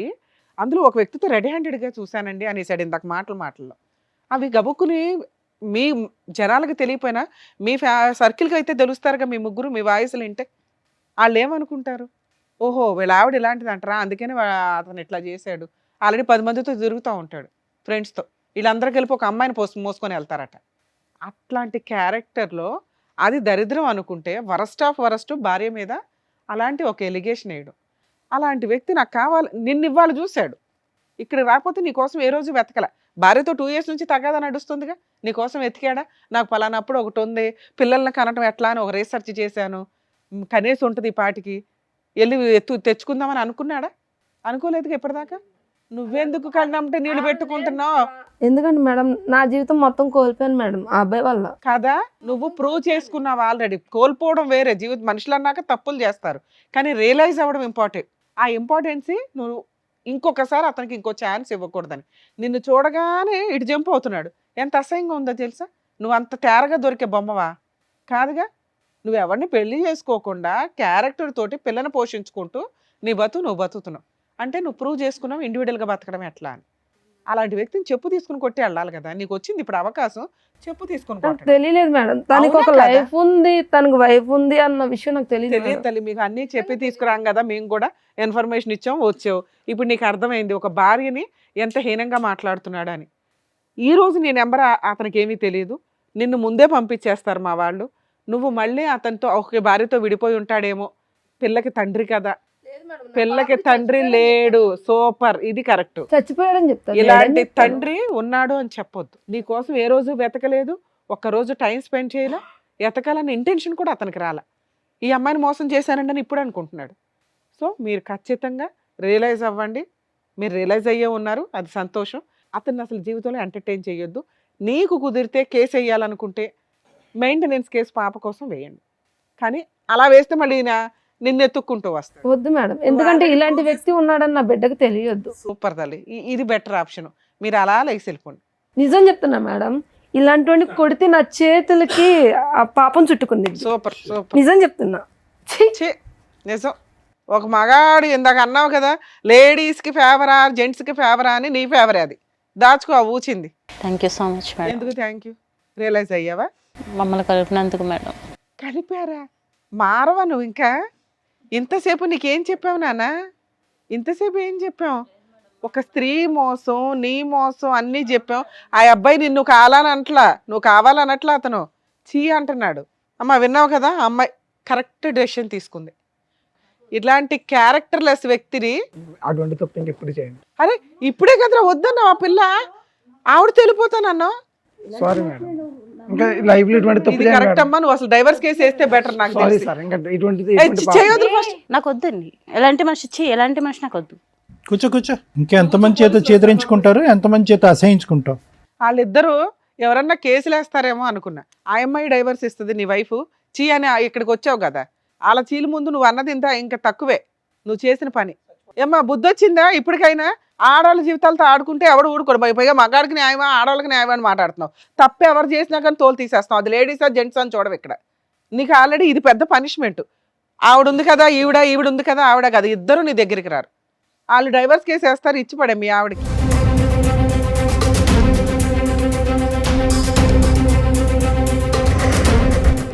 అందులో ఒక వ్యక్తితో రెడీ హ్యాండెడ్గా చూశానండి అనేసాడు ఇందాక మాటల్లో. అవి గబుక్కుని మీ జనాలకు తెలియపోయినా మీ సర్కిల్కి అయితే తెలుస్తారుగా మీ 3 మీ వాయిస్లు వింటే. వాళ్ళు ఏమనుకుంటారు? ఓహో వీళ్ళ ఆవిడ ఇలాంటిది అంటారా, అందుకని అతను ఇట్లా చేశాడు. ఆల్రెడీ 10 మందితో తిరుగుతూ ఉంటాడు ఫ్రెండ్స్తో. వీళ్ళందరూ కలిపి ఒక అమ్మాయిని మోసుకొని వెళ్తారట. అట్లాంటి క్యారెక్టర్లో అది దరిద్రం అనుకుంటే వరస్ట్ ఆఫ్ వరస్ట్ భార్య మీద అలాంటి ఒక ఎలిగేషన్ వేయడం. అలాంటి వ్యక్తి నాకు కావాలి, నిన్ను ఇవాళ చూశాడు, ఇక్కడ రాకపోతే నీకోసం ఏ రోజు వెతకల. భార్యతో 2 years నుంచి తగాదా నడుస్తుందిగా, నీకోసం వెతికాడా? నాకు పలానప్పుడు ఒకటి ఉంది, పిల్లల్ని కనటం ఎట్లా అని ఒక రీసెర్చ్ చేశాను, కనీసం ఉంటుంది ఈ పాటికి, వెళ్ళి తెచ్చుకుందామని అనుకున్నాడా? అనుకోలేదుగా ఇప్పటిదాకా. నువ్వెందుకు కళ్ళంటే నీళ్ళు పెట్టుకుంటున్నావు? ఎందుకంటే మేడం నా జీవితం మొత్తం కోల్పోయాను మేడం ఆ అబ్బాయి వల్ల. కదా, నువ్వు ప్రూవ్ చేసుకున్నావు ఆల్రెడీ. కోల్పోవడం వేరే, జీవితం మనుషులు అన్నాక తప్పులు చేస్తారు, కానీ రియలైజ్ అవ్వడం ఇంపార్టెంట్. ఆ ఇంపార్టెన్సీ నువ్వు ఇంకొకసారి అతనికి ఇంకో ఛాన్స్ ఇవ్వకూడదని. నిన్ను చూడగానే ఇటు జంప్ అవుతున్నాడు. ఎంత అసహ్యంగా ఉందో తెలుసా? నువ్వు అంత తేరగా దొరికే బొమ్మవా? కాదుగా. నువ్వు ఎవరిని పెళ్లి చేసుకోకుండా క్యారెక్టర్ తోటి పిల్లని పోషించుకుంటూ నువ్వు బతుకుతున్నావు అంటే నువ్వు ప్రూవ్ చేసుకున్నావు ఇండివిజువల్గా బతకడం ఎట్లా అని. అలాంటి వ్యక్తిని చెప్పు తీసుకుని కొట్టి వెళ్ళాలి కదా. నీకు వచ్చింది ఇప్పుడు అవకాశం, చెప్పు తీసుకుని నాకు కొట్టండి. తెలియలేదు మేడం, తనకి ఒక అవునా కదా? లైఫ్ ఉంది, తనకు వైఫ్ ఉంది అన్న విషయం నాకు తెలియదు తెలియదు తల్లి, మీకు అన్నీ చెప్పి తీసుకురాం కదా, మేము కూడా ఇన్ఫర్మేషన్ ఇచ్చాం, వచ్చావు. ఇప్పుడు నీకు అర్థమైంది ఒక భార్యని ఎంత హీనంగా మాట్లాడుతున్నాడు అని. ఈ రోజు నీ నెంబర్ అతనికి ఏమీ తెలియదు, నిన్ను ముందే పంపించేస్తారు మా వాళ్ళు. నువ్వు మళ్ళీ అతనితో ఒక భార్యతో విడిపోయి ఉంటాడేమో. పిల్లకి తండ్రి కదా, పిల్లకి తండ్రి లేడు. సూపర్, ఇది కరెక్ట్. చచ్చిపోయాడని చెప్తాను. ఇలాంటి తండ్రి ఉన్నాడు అని చెప్పొద్దు. నీకోసం ఏ రోజు వెతకలేదు, ఒక్కరోజు టైం స్పెండ్ చేయలే, ఎతకాలన్న ఇంటెన్షన్ కూడా అతనికి రాల. ఈ అమ్మాయిని మోసం చేశానండి అని ఇప్పుడు అనుకుంటున్నాడు. సో మీరు ఖచ్చితంగా రియలైజ్ అవ్వండి. మీరు రియలైజ్ అయ్యే ఉన్నారు, అది సంతోషం. అతన్ని అసలు జీవితంలో ఎంటర్టైన్ చేయొద్దు. నీకు కుదిరితే కేసు వేయాలనుకుంటే మెయింటెనెన్స్ కేసు పాప కోసం వేయండి, కానీ అలా వేస్తే మళ్ళీ నిన్ను ఎత్తుక్కుంటూ వస్తాడు. వద్దు మేడం, ఎందుకంటే ఇలాంటి వ్యక్తి ఉన్నాడని నా బిడ్డకు తెలియద్దు. సూపర్ తల్లి, ఇది బెటర్ ఆప్షన్. మీరు అలా లేచి వెళ్ళిపోండి. నిజం చెప్తున్నా మేడం, ఇలాంటి కొడితే నా చేతులకి ఆ పాపం చుట్టుకుంది. సూపర్ సూపర్, నిజం చెప్తున్నా. ఛీ! నిజం. ఒక మగాడు ఇందాక అన్నావు కదా, లేడీస్కి ఫేవరా జెంట్స్కి ఫేవరా అని, నీ ఫేవరే అది. దాచుకో ఆ ఊచింది. Thank you so much madam. ఎందుకు థ్యాంక్ యూ? రియలైజ్ అయ్యావా? మమ్మల్ని కలిపినందుకు మేడం. కలిపారా? మారవా నువ్వు ఇంకా? ఇంతసేపు నీకేం చెప్పావు నాన్న? ఇంతసేపు ఏం చెప్పావు? ఒక స్త్రీ మోసం, నీ మోసం అన్నీ చెప్పాం. ఆ అబ్బాయి నిన్ను కావాలనట్లా, నువ్వు కావాలనట్లా, అతను చీ అంటున్నాడు. అమ్మ విన్నావు కదా, ఆ అమ్మాయి కరెక్ట్ డెసిషన్ తీసుకుంది. ఇట్లాంటి క్యారెక్టర్లెస్ వ్యక్తిని అటువంటి తప్పు ఇంకెప్పుడు చేయండి. అరే ఇప్పుడే కదరా వద్దన్నావు, ఆ పిల్ల ఆవిడ తెలిపోతానన్నా. సారీ మేడం, ఇంకా లైఫ్ లో ఇటువంటి తప్పు ఇది కరెక్ట్ అమ్మా, నువ్వు అసలు డైవర్స్ కేసు వేస్తే బెటర్. నాకు సారీ తెలిసి. సార్, ఇంకా ఇటువంటిది ఏయ్, చేయొద్దు ఫస్ట్. నాకు వద్దండి ఎలాంటి మనిషి, ఎలాంటి మనిషి నాకు వద్దు. కూర్చో. ఇంకెంతమంది చేత చేదరించుకుంటారు, ఎంతమంది చేత అసహించుకుంటావు. వాళ్ళిద్దరూ ఎవరన్నా కేసులు వేస్తారేమో అనుకున్నా. ఆ అమ్మాయి డైవర్స్ ఇస్తుంది, నీ వైఫ్ చీ అని ఇక్కడికి వచ్చావు కదా, వాళ్ళ చీల ముందు నువ్వు అన్నది ఇంకా తక్కువే నువ్వు చేసిన పని. ఏమ్మా బుద్ధి వచ్చిందా ఇప్పటికైనా? ఆడవాళ్ళ జీవితాలతో ఆడుకుంటే ఎవడు ఊడుకోడు. పైగా మగాడికి న్యాయమా ఆడవాళ్ళకి న్యాయమా అని మాట్లాడుతున్నావు. తప్పు ఎవరు చేసినా కానీ తోలు తీసేస్తున్నావు. అది లేడీసా జెంట్స్ అని చూడవు ఇక్కడ. నీకు ఆల్రెడీ ఇది పెద్ద పనిష్మెంట్. ఆవిడ ఉంది కదా ఈవిడ ఉంది కదా ఆవిడ కదా, ఇద్దరు నీ దగ్గరికి రారు. వాళ్ళు డైవర్స్ కేసు వేస్తారు, ఇచ్చి పడే మీ ఆవిడకి.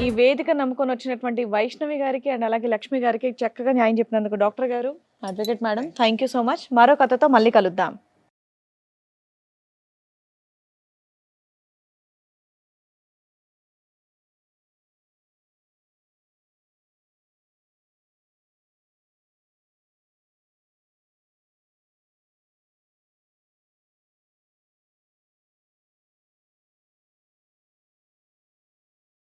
ఈ వేదిక నమ్ముకొని వచ్చినటువంటి వైష్ణవి గారికి అండ్ అలాగే లక్ష్మి గారికి చక్కగా న్యాయం చెప్పినందుకు డాక్టర్ గారు, advocate madam, thank you so much. మరో కథతో మళ్ళీ కలుద్దాం.